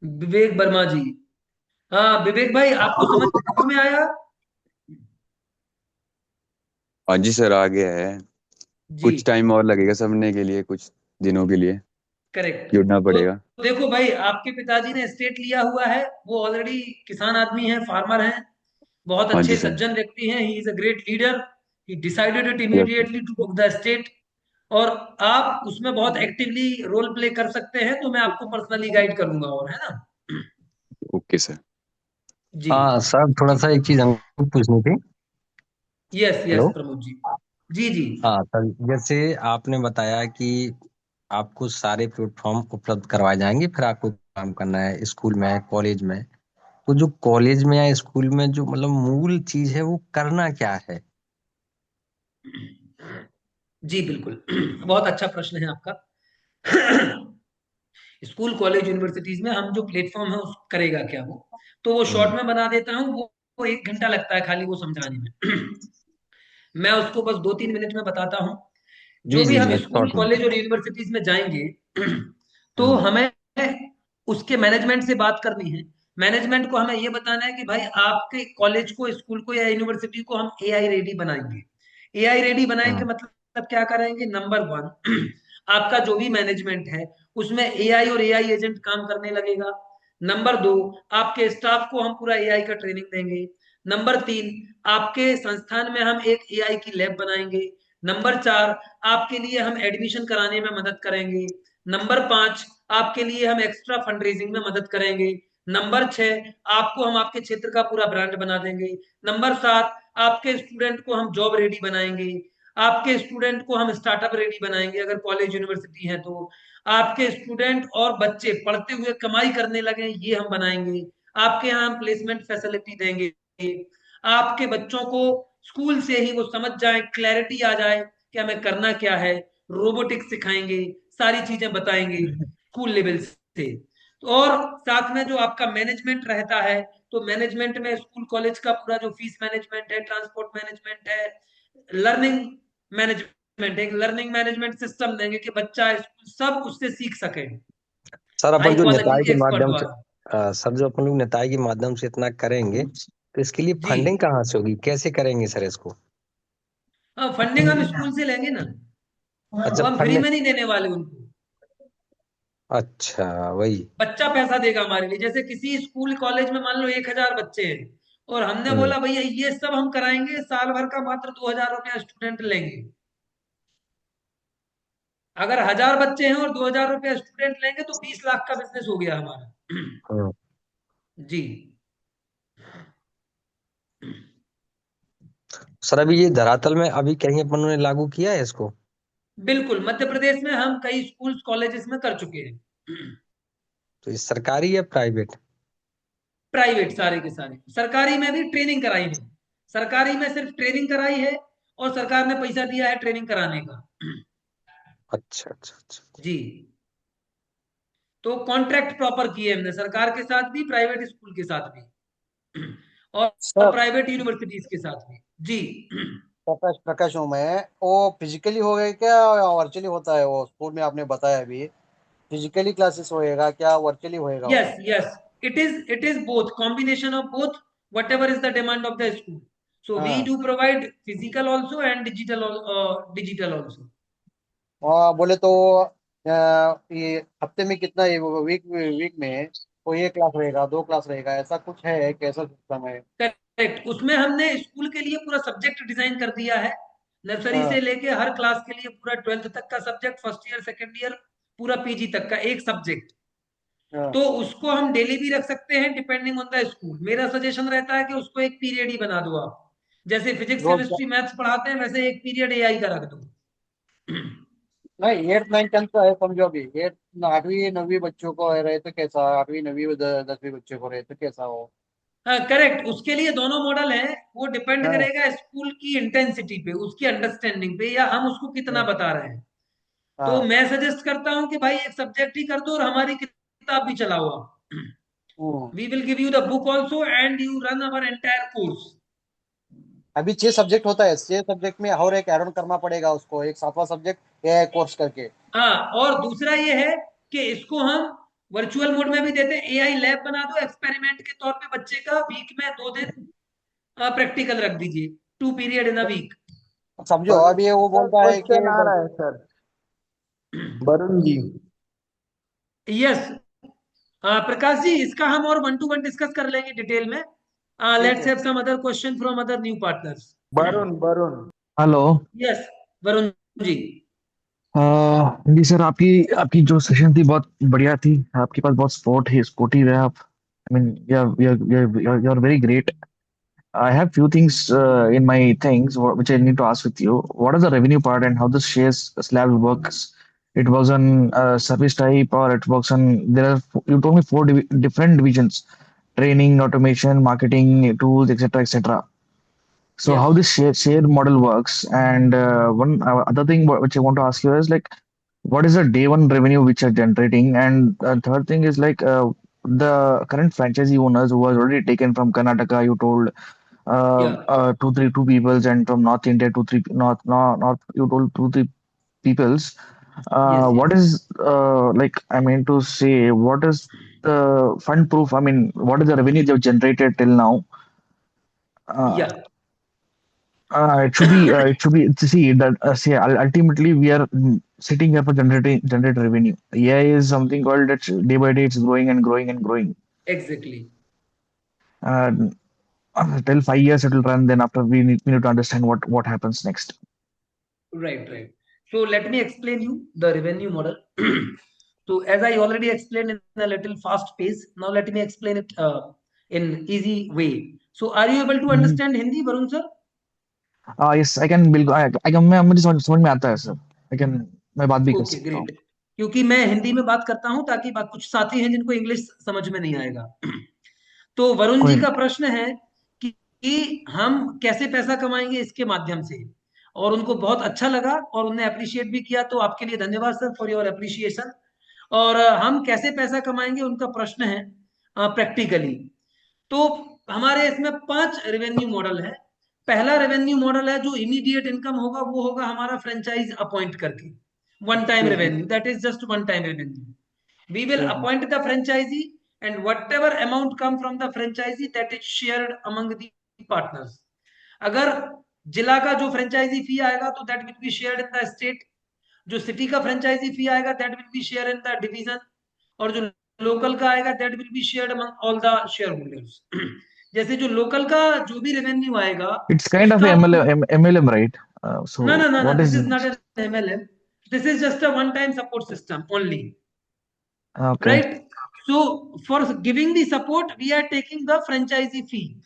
विवेक वर्मा जी। हाँ विवेक भाई, आपको समझ में आया? हाँ जी सर, आ गया है। जी, कुछ टाइम और लगेगा समझने के लिए, कुछ दिनों के लिए करेक्ट। जुड़ना तो पड़ेगा। देखो भाई, आपके पिताजी ने स्टेट लिया हुआ है, वो ऑलरेडी किसान आदमी है, फार्मर है, बहुत हाँ अच्छे जी सर। सज्जन व्यक्ति हैं। He is a great leader. He decided it yes sir. Immediately to book the state. और आप उसमें बहुत एक्टिवली रोल प्ले कर सकते हैं, तो मैं आपको पर्सनली गाइड करूंगा, और है ना। Okay sir. जी। हाँ सर, थोड़ा सा एक चीज हमको पूछनी थी। Yes yes hello. Pramod ji. जी जी। हाँ सर, जैसे आपने बताया कि आपको सारे प्लेटफॉर्म उपलब्ध करवाए जाएंगे, फिर आपको काम करना है स्कूल में, कॉलेज में। तो जो कॉलेज में या स्कूल में जो मतलब मूल चीज है वो करना क्या है? जी बिल्कुल। बहुत अच्छा प्रश्न है आपका। स्कूल कॉलेज यूनिवर्सिटीज में हम जो प्लेटफॉर्म है उस करेगा क्या वो, तो वो शॉर्ट में बना देता हूँ। वो 1 घंटा लगता है खाली वो समझाने में। मैं उसको बस 2-3 मिनट में बताता हूँ। जो जी भी जी जी, हम बस स्कूल शॉर्ट में। कॉलेज और यूनिवर्सिटीज में जाएंगे, तो हम्म। हमें उसके मैनेजमेंट से बात करनी है। मैनेजमेंट को हमें ये बताना है कि भाई आपके कॉलेज को, स्कूल को या यूनिवर्सिटी को हम एआई रेडी बनाएंगे। एआई रेडी बनाएंगे मतलब क्या करेंगे? नंबर वन, आपका जो भी मैनेजमेंट है उसमें एआई और एआई एजेंट काम करने लगेगा। नंबर दो, आपके स्टाफ को हम पूरा एआई का ट्रेनिंग देंगे। नंबर तीन, आपके संस्थान में हम एक एआई की लैब बनाएंगे। नंबर चार, आपके लिए हम एडमिशन कराने में मदद करेंगे। नंबर पांच, आपके लिए हम एक्स्ट्रा फंड रेजिंग में मदद करेंगे। नंबर छह, आपको हम आपके क्षेत्र का पूरा ब्रांड बना देंगे। नंबर सात, आपके स्टूडेंट को हम जॉब रेडी बनाएंगे। आपके स्टूडेंट को हम स्टार्टअप रेडी बनाएंगे अगर कॉलेज यूनिवर्सिटी है तो। आपके स्टूडेंट और बच्चे पढ़ते हुए कमाई करने लगे, ये हम बनाएंगे। आपके यहाँ हम प्लेसमेंट फैसिलिटी देंगे। आपके बच्चों को स्कूल से ही वो समझ जाए, क्लैरिटी आ जाए कि हमें करना क्या है। रोबोटिक्स सिखाएंगे, सारी चीजें बताएंगे स्कूल लेवल से। और साथ में जो आपका मैनेजमेंट रहता है, तो मैनेजमेंट में स्कूल कॉलेज का पूरा जो फीस मैनेजमेंट है, ट्रांसपोर्ट मैनेजमेंट है, लर्निंग मैनेजमेंट, एक लर्निंग मैनेजमेंट सिस्टम देंगे कि बच्चा सब उससे सीख सके सर हाई अपन जो निताई क्वालिटी के एक्सपर्ट माध्यम से द्वारा। सर जो अपन लोग निताई के माध्यम से इतना करेंगे तो इसके लिए जी फंडिंग कहाँ से होगी, कैसे करेंगे सर इसको? हाँ, फंडिंग हम स्कूल से लेंगे ना, अच्छा, वो हम फ्री फंडिंग। में नहीं देने वाले उनको। अच्छा, वही। बच्चा पैसा देगा हमारे लिए। जैसे किसी स्कूल कॉलेज में मान लो 1,000 बच्चे हैं और हमने हम्म। बोला भैया ये सब हम कराएंगे, साल भर का मात्र 2,000 रुपया स्टूडेंट लेंगे। अगर 1,000 बच्चे हैं और 2,000 रुपया स्टूडेंट लेंगे तो 20 लाख का बिजनेस हो गया हमारा। हम्म। जी सर अभी ये धरातल में अभी कहीं अपन ने लागू किया है इसको? बिल्कुल, मध्य प्रदेश में हम कई स्कूल कॉलेजेस में कर चुके हैं। तो ये सरकारी या प्राइवेट? प्राइवेट सारे के सारे। सरकारी में भी ट्रेनिंग कराई है, सरकारी में सिर्फ ट्रेनिंग कराई है और सरकार ने पैसा दिया है ट्रेनिंग कराने का। अच्छा अच्छा अच्छा। जी, तो कॉन्ट्रैक्ट प्रॉपर किए हमने सरकार के साथ भी, प्राइवेट स्कूल के साथ भी और सर प्राइवेट यूनिवर्सिटीज के साथ भी। जी प्रकाश प्रकाश हूँ मैं। वो फिजिकली होगा क्या या वर्चुअली होता है? वो स्कूल में आपने बताया अभी, फिजिकली क्लासेस होएगा क्या वर्चुअली होएगा वो? Yes yes, it is both, combination of both, whatever is the demand of the school. So we हाँ। do provide physical also and digital also. बोले तो ये हफ्ते में कितना, ये वीक वीक में वो ये क्लास रहेगा, दो क्लास रहेगा, ऐसा कुछ है? कैसा सिस्टम है? करेक्ट, उसमें हमने स्कूल के लिए पूरा सब्जेक्ट डिजाइन कर दिया है। नर्सरी हाँ से लेके हर क्लास के लिए पूरा 12th तक का subject, first year second year पूरा पीजी तक का एक सब्जेक्ट। हाँ तो उसको हम डेली भी रख सकते हैं डिपेंडिंग ऑन द स्कूल। मेरा सजेशन रहता है कि उसको एक पीरियड ही बना दो आप। जैसे फिजिक्स रोज का। केमिस्ट्री मैथ्स पढ़ाते हैं वैसे एक पीरियड एआई का रख दो। नहीं, 8 9 10 का है समझो। अभी 8वीं 9वीं बच्चों को रहे तो कैसा, 8वीं 9वीं 10वीं बच्चों को रहे तो कैसा हो? हाँ करेक्ट, उसके लिए दोनों मॉडल है। वो डिपेंड हाँ करेगा स्कूल की इंटेंसिटी पे, उसकी अंडरस्टैंडिंग पे, या हम उसको कितना हाँ बता रहे हैं। तो हाँ। मैं सजेस्ट करता हूँ कि भाई एक सब्जेक्ट ही कर दो और हमारी किताब भी चलाओ आप। Hmm. We will give you the book also and you run our entire course. अभी 6 सब्जेक्ट होता है, 6 सब्जेक्ट में और एक ऐड ऑन करना पड़ेगा उसको, एक 7वां सब्जेक्ट एआई कोर्स करके। हाँ, और दूसरा ये है कि इसको हम वर्चुअल मोड में भी देते हैं। एआई लैब बना दो एक्सपेरिमेंट के तौर पे, बच्चे का वीक में 2 दिन प्रैक्टिकल रख दीजिए, 2 पीरियड इन अ वीक। समझो अभी ये वो बोलता है कि क्वेश्चन आ रहा है सर, वरुण जी। यस प्रकाश जी, इसका हम और 1 to 1 डिस्कस कर लेंगे डिटेल में। ठीक लेट्स है। Have some other question from other new partners. Varun Varun hello. Yes Varun ji. जी सर, आपकी आपकी जो सेशन थी बहुत बढ़िया थी। आपके पास बहुत स्पोर्टिव है आप। I mean you are very great. I have few things in my things which I need to ask with you. What is the revenue part and how the shares slab works? It works on service type, or it works on, there are you told me four different divisions: training, automation, marketing, tools, etc., etc. So how Yes. this share model works? And one other thing which I want to ask you is like, what is the day one revenue which are generating? And third thing is like, the current franchisee owners who was already taken from Karnataka, you told Yeah. two peoples, and from North India, two three north, you told two three peoples. Yes. What Yes. is like, I mean to say, what is fund proof. I mean, what is the revenue they've generated till now? Yeah, It should be. It should be. See that. See, ultimately, we are sitting here for generate revenue. AI is something called that day by day it's growing and growing and growing. exactly. Uh, till 5 years it will run. Then after we need to understand what happens next. Right, right. So let me explain you the revenue model. So as I already explained in a little fast pace, now let me explain it in easy way. So are you able to understand Hindi, Varun sir? Yes, I can. बिल्कुल, I can. मैं मुझे समझ में आता है sir. I can. मैं बात भी कर ओके, सकता हूँ. ग्रेट. क्योंकि मैं हिंदी में बात करता हूं ताकि कुछ साथी हैं जिनको इंग्लिश समझ में नहीं आएगा. तो वरुण कोई जी नहीं. का प्रश्न है कि हम कैसे पैसा कमाएंगे इसके माध्यम से, और उनको बहुत अच्छा लगा और उन्हें अप्रिशिएट भी किया. तो आपके लिए धन्यवाद सर फॉर योर अप्रिशिएशन. और हम कैसे पैसा कमाएंगे उनका प्रश्न है प्रैक्टिकली. तो हमारे इसमें 5 रेवेन्यू मॉडल है. पहला रेवेन्यू मॉडल है जो इमीडिएट इनकम होगा, वो होगा हमारा फ्रेंचाइज अपॉइंट करके. One time revenue, that is just one time revenue. We will appoint the franchisee and whatever amount come from the franchisee that is shared among the partners. अगर जिला का जो franchise फी आएगा तो that will be shared in the state. जो city का franchise फी आएगा that will be shared in the division. और जो लोकल का आएगा that will be shared among all the shareholders. जैसे जो लोकल का जो भी रेवेन्यू आएगा It's kind of a उसका MLM, right? So no, what this is is not an MLM. This is just a one time support system only. okay? Right? So for giving the support, we are taking the franchisee fee.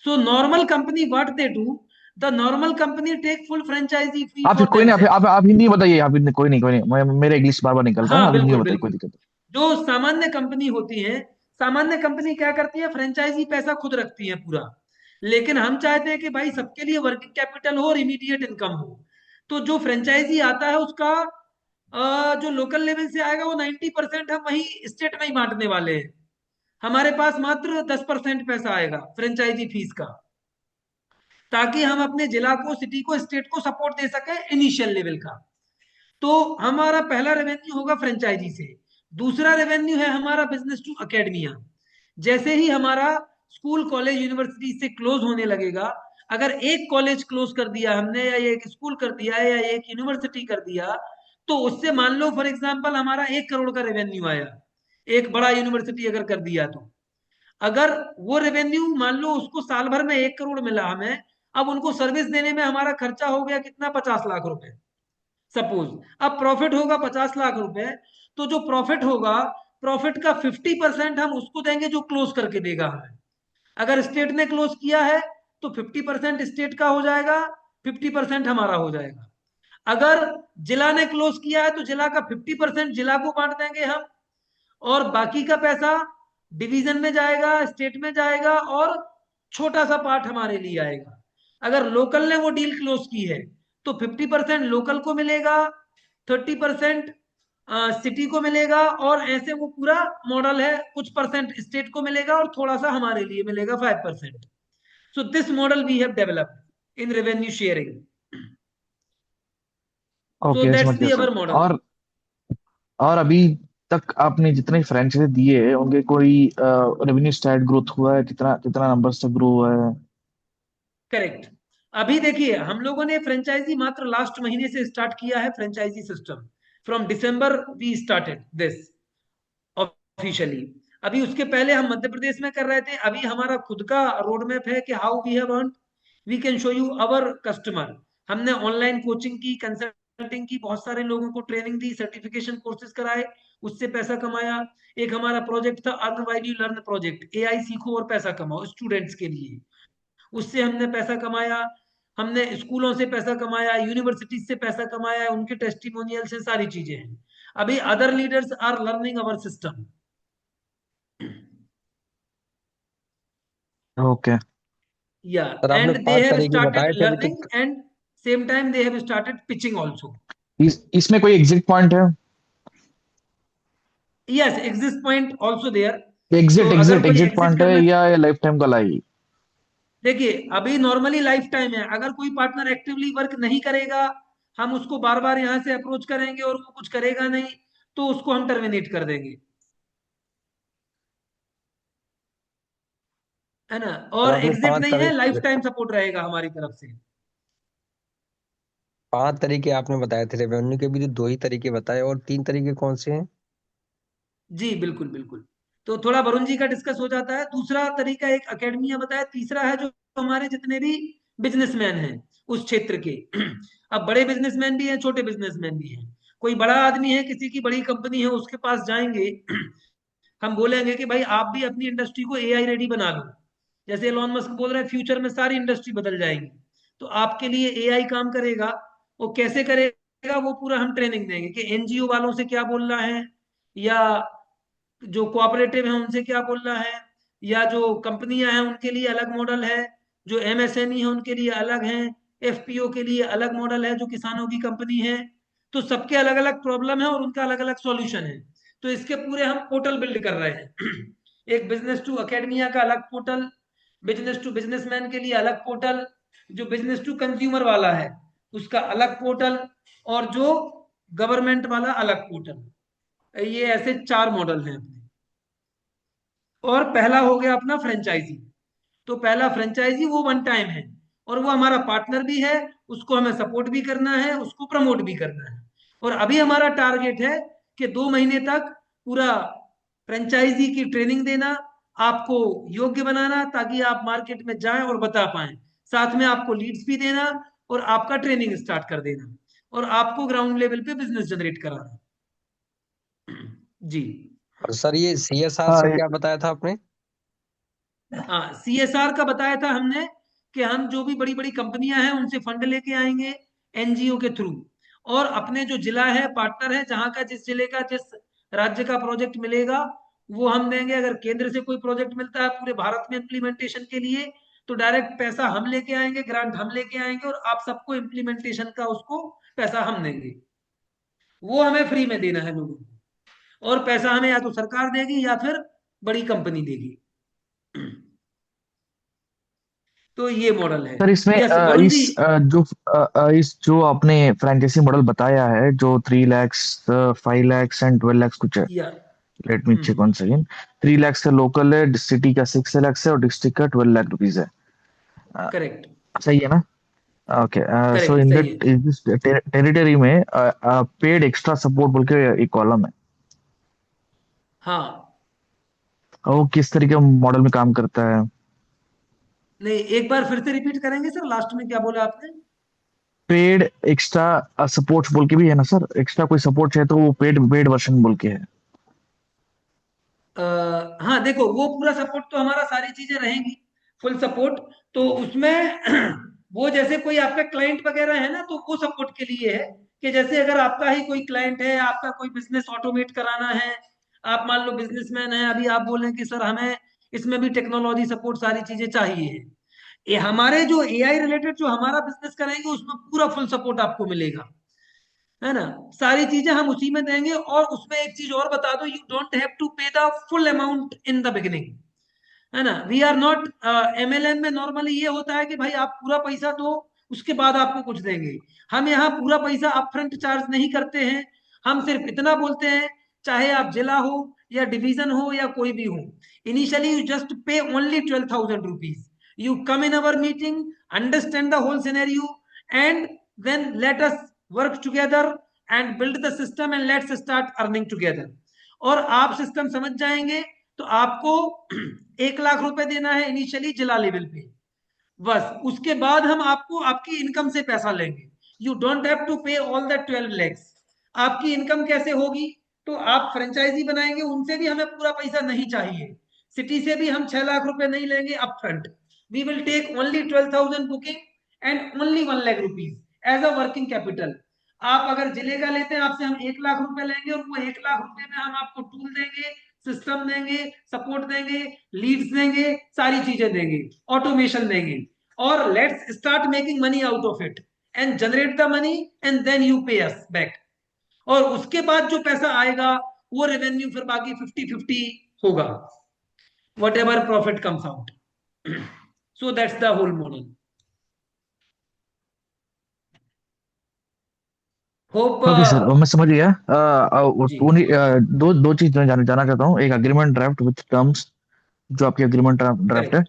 So normal company, what they do, the normal company take full franchisee fee आप for कोई नहीं. themselves. आप हिंदी में बताइए. आप हिंदी कोई नहीं. मेरे इंग्लिश बार बार निकलता हूँ. हाँ, आप हिंदी में बिल्कुल बताइए. कोई बिल्कुल. दिक्कत नहीं. जो सामान्य कंपनी होती है, सामान्य कंपनी क्या करती है, फ्रेंचाइजी पैसा खुद रखती है पूरा. लेकिन हम चाहते हैं कि भाई सबके लिए वर्किंग कैपिटल हो और इमीडिएट इनकम हो. तो जो फ्रेंचाइजी आता है उसका जो लोकल लेवल से आएगा वो 90% हम वही स्टेट में ही बांटने वाले हैं. हमारे पास मात्र 10% पैसा आएगा फ्रेंचाइजी फीस का, ताकि हम अपने जिला को, सिटी को, स्टेट को सपोर्ट दे सके इनिशियल लेवल का. तो हमारा पहला रेवेन्यू होगा फ्रेंचाइजी से. दूसरा रेवेन्यू है हमारा बिजनेस टू एकेडमिया. जैसे ही हमारा स्कूल, कॉलेज, यूनिवर्सिटी से क्लोज होने लगेगा, अगर एक कॉलेज क्लोज कर दिया हमने, या एक स्कूल कर दिया, या एक यूनिवर्सिटी कर दिया, तो उससे मान लो फॉर एग्जाम्पल हमारा 1 करोड़ का रेवेन्यू आया. एक बड़ा यूनिवर्सिटी अगर कर दिया, तो अगर वो रेवेन्यू मान लो उसको साल भर में 1 करोड़ मिला हमें, अब उनको सर्विस देने में हमारा खर्चा हो गया कितना, 50 लाख रुपए सपोज. अब प्रॉफिट होगा 50 लाख रुपए. तो जो प्रॉफिट होगा, प्रॉफिट का 50% हम उसको देंगे जो क्लोज करके देगा हमें. अगर स्टेट ने क्लोज किया है तो 50% स्टेट का हो जाएगा, 50% हमारा हो जाएगा. अगर जिला ने क्लोज किया है तो जिला का 50% जिला को बांट देंगे हम, और बाकी का पैसा डिवीजन में जाएगा, स्टेट में जाएगा, और छोटा सा पार्ट हमारे लिए आएगा. अगर लोकल ने वो डील क्लोज की है तो 50% लोकल को मिलेगा, 30% सिटी को मिलेगा, और ऐसे वो पूरा मॉडल है. कुछ परसेंट स्टेट को मिलेगा और थोड़ा सा हमारे लिए मिलेगा, 5%. So this model we have developed in revenue sharing. So okay, that's समझ दी गया अवर सर. मॉडल. और अभी तक आपने जितने फ्रेंचाइजी दिए हैं उनके कोई रेवेन्यू स्टार्ट ग्रोथ हुआ है? कितना कितना नंबर से ग्रो हुआ है? करेक्ट. अभी देखिए, हम लोगों ने फ्रेंचाइजी मात्र लास्ट महीने से स्टार्ट किया है. Franchise system from December we started this officially. अभी उसके पहले हम मध्य प्रदेश में कर रहे थे. अभी हमारा खुद का रोड मैप है कि how we have earn. We can show you our customer. हमने ऑनलाइन कोचिंग की, कंसल्टिंग की, बहुत सारे लोगों को ट्रेनिंग दी, सर्टिफिकेशन कोर्सेज कराए, उससे पैसा कमाया. एक हमारा प्रोजेक्ट था earn while you learn project, AI सीखो और पैसा कमाओ स्टूडेंट्स के लिए. उससे हमने पैसा कमाया. हमने स्कूलों से पैसा कमाया, यूनिवर्सिटी से पैसा कमाया, उनके टेस्टिमोनियल से, सारी चीजें हैं. अभी other leaders are learning our system. Okay. Yeah, sir आपने and they 5 have तरीके बताए started थे अभी learning, तक. and same time they have started pitching also. इसमें कोई एग्जिट पॉइंट है? Yes, exit point also there. Exit तो अगर कोई एग्जिट एग्जिट पॉइंट है करना, या लाइफ टाइम का लाई? देखिए अभी नॉर्मली लाइफ टाइम है. अगर कोई पार्टनर एक्टिवली वर्क नहीं करेगा, हम उसको बार बार यहाँ से अप्रोच करेंगे और वो कुछ करेगा नहीं, तो उसको हम टर्मिनेट कर देंगे. है ना। सर और आपने एग्जिट नहीं है, लाइफ टाइम सपोर्ट रहेगा हमारी तरफ से। 5 तरीके आपने बताए थे रेवेन्यू के भी, तो 2 ही तरीके बताए, और 3 तरीके कौन से हैं? जी बिल्कुल बिल्कुल। तो थोड़ा वरुण जी का डिस्कस हो जाता है। दूसरा तरीका एक अकेडमिया बताया, तीसरा है जो हमारे जितने भी बिजनेसमैन हैं उस क्षेत्र के। अब बड़े बिजनेसमैन भी हैं, छोटे बिजनेसमैन भी हैं। कोई बड़ा आदमी है, किसी की बड़ी कंपनी है, उसके पास जाएंगे, हम बोलेंगे कि भाई आप भी अपनी इंडस्ट्री को एआई रेडी बना लो। जैसे एलोन मस्क बोल रहे हैं फ्यूचर में सारी इंडस्ट्री बदल जाएगी, तो आपके लिए एआई काम करेगा। वो कैसे करेगा, वो पूरा हम ट्रेनिंग देंगे कि एनजीओ वालों से क्या बोलना है, या जो कोऑपरेटिव है उनसे क्या बोलना है, या जो कंपनियां हैं उनके लिए अलग मॉडल है, जो एमएसएमई है उनके लिए अलग है, एफपीओ के लिए अलग मॉडल है, जो किसानों की कंपनी है। तो सबके अलग अलग प्रॉब्लम है और उनका अलग अलग सॉल्यूशन है। तो इसके पूरे हम पोर्टल बिल्ड कर रहे हैं। एक बिजनेस टू अकेडमिया का अलग पोर्टल, बिजनेस टू बिजनेसमैन के लिए अलग पोर्टल, जो बिजनेस टू कंज्यूमर वाला है उसका अलग पोर्टल, और जो गवर्नमेंट वाला अलग पोर्टल। ये ऐसे 4 मॉडल हैं अपने। और पहला हो गया अपना फ्रेंचाइजी। तो पहला फ्रेंचाइजी वो वन टाइम है, और वो हमारा पार्टनर भी है, उसको हमें सपोर्ट भी करना है, उसको प्रमोट भी करना है। और अभी हमारा टारगेट है कि 2 महीने तक पूरा फ्रेंचाइजी की ट्रेनिंग देना, आपको योग्य बनाना, ताकि आप मार्केट में जाएं और बता पाएं। साथ में आपको लीड्स भी देना, और आपका ट्रेनिंग स्टार्ट कर देना, और आपको ग्राउंड लेवल पे बिजनेस जनरेट कराना। जी। और सर ये सीएसआर हाँ से क्या बताया था आपने? हाँ, सीएसआर का बताया था हमने कि हम जो भी बड़ी बड़ी कंपनियां हैं उनसे फंड लेके आएंगे एनजीओ के थ्रू, और अपने जो जिला है, पार्टनर है, जहां का जिस जिले का जिस राज्य का प्रोजेक्ट मिलेगा वो हम देंगे। अगर केंद्र से कोई प्रोजेक्ट मिलता है पूरे भारत में इम्प्लीमेंटेशन के लिए, तो डायरेक्ट पैसा हम लेके आएंगे, ग्रांट हम लेके आएंगे, और आप सबको इम्प्लीमेंटेशन का उसको पैसा हम देंगे। वो हमें फ्री में देना है लोगों को, और पैसा हमें या तो सरकार देगी या फिर बड़ी कंपनी देगी। तो ये मॉडल है। सर इसमें यस वरुण जी। इस जो आपने फ्रेंचाइजी मॉडल बताया है जो 3 lakhs 5 lakhs एंड 12 lakhs कुछ है। या let me check once again। 3 lakhs का लोकल है, सिटी का 6 lakhs है और डिस्ट्रिक्ट का 12 lakh रुपीज है। अ, करेक्ट सही है ना? ओके। सो करेक्ट इन सही दैट है। इस दिस टेरिटरी में पेड एक्स्ट्रा सपोर्ट बोल के एक कॉलम है। हाँ, वो किस तरीके का मॉडल में काम करता है? नहीं एक बार फिर से रिपीट करेंगे सर, लास्ट में क्या बोला आपने? पेड एक्स्ट्रा सपोर्ट बोल के भी है ना सर? एक्स्ट्रा कोई सपोर्ट है तो वो पेड पेड वर्जन बोल के है। हाँ देखो, वो पूरा सपोर्ट तो हमारा सारी चीजें रहेंगी, फुल सपोर्ट। तो उसमें वो जैसे कोई आपका क्लाइंट वगैरह है ना, तो वो सपोर्ट के लिए है कि जैसे अगर आपका ही कोई क्लाइंट है, आपका कोई बिजनेस ऑटोमेट कराना है, आप मान लो बिजनेसमैन है, अभी आप बोल रहे हैं कि सर हमें इसमें भी टेक्नोलॉजी सपोर्ट सारी चीजें चाहिए, ये हमारे जो एआई रिलेटेड जो हमारा बिजनेस करेंगे उसमें पूरा फुल सपोर्ट आपको मिलेगा, है ना। सारी चीजें हम उसी में देंगे। और उसमें एक चीज और बता दो, यू डोंट हैव टू पे the full amount in the beginning, है ना। वी आर नॉट, एमएलएम में नॉर्मली ये होता है कि भाई आप पूरा पैसा दो, उसके बाद आपको कुछ देंगे। हम यहाँ पूरा पैसा अपफ्रंट चार्ज नहीं करते हैं। हम सिर्फ इतना बोलते हैं, चाहे आप जिला हो या डिवीजन हो या कोई भी हो, initially you just pay only 12,000 rupees. You come in our meeting, understand the whole scenario, and then let us work together and build the system and let's start earning together. और आप system समझ जाएंगे तो आपको 1 लाख रुपए देना है initially जिला लेवल पे, बस। उसके बाद हम आपको आपकी इनकम से पैसा लेंगे। यू डोंट हैव टू पे ऑल द 12 lakhs। आपकी इनकम कैसे होगी, तो आप फ्रेंचाइजी बनाएंगे, उनसे भी हमें पूरा पैसा नहीं चाहिए। सिटी से भी हम 6 लाख रुपए नहीं लेंगे upfront. We will take only 12,000 booking and only 1 lakh rupees as a working capital. आप अगर जिले का लेते हैं, आपसे हम 1 लाख रुपए लेंगे, और वो 1 लाख रुपए में हम आपको टूल देंगे, सिस्टम देंगे, सपोर्ट देंगे, लीड्स देंगे, सारी चीजें देंगे, ऑटोमेशन देंगे, और let's start making money out of it and generate the money, and then you pay us back. और उसके बाद जो पैसा आएगा वो रेवेन्यू फिर बाकी 50-50 होगा, whatever profit comes out. So that's the whole model. Hope. Okay sir, मैं समझ गया। जी दो चीज मैं जानना चाहता हूँ। एक अग्रीमेंट ड्राफ्ट विथ टर्म्स, जो आपकी अग्रीमेंट ड्राफ्ट है। करेक्ट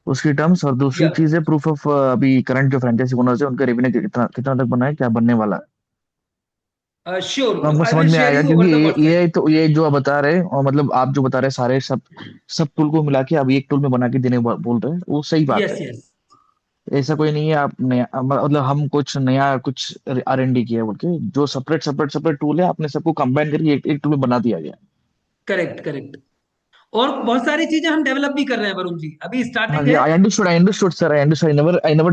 उसकी टर्म्स, और दूसरी या चीज है प्रूफ ऑफ अभी करंट जो फ्रेंचाइजी ओनर्स है उनका रेवेन्यू कितना कितना तक बना है, क्या बनने वाला है, श्योर, तो हमको आई समझ विल में शेयर आएगा। यू क्योंकि ओवर द व्हाट्सएप। ये तो ये जो आप बता रहे हैं, और मतलब आप जो बता रहे हैं सारे सब सब टूल को मिला के आप एक टूल में बना के देने बोल रहे हैं, वो सही बात है। Yes yes. ऐसा कोई नहीं है आप नया, मतलब हम कुछ नया कुछ R&D किया बोल के, जो सेपरेट सेपरेट सेपरेट टूल है आपने सबको कंबाइन करके एक टूल में बना दिया गया। Correct correct. और बहुत सारी चीजें हम डेवलप भी कर रहे हैं वरुण जी, अभी हाँ स्टार्टिंग जी, है। I understood sir, I understood, I never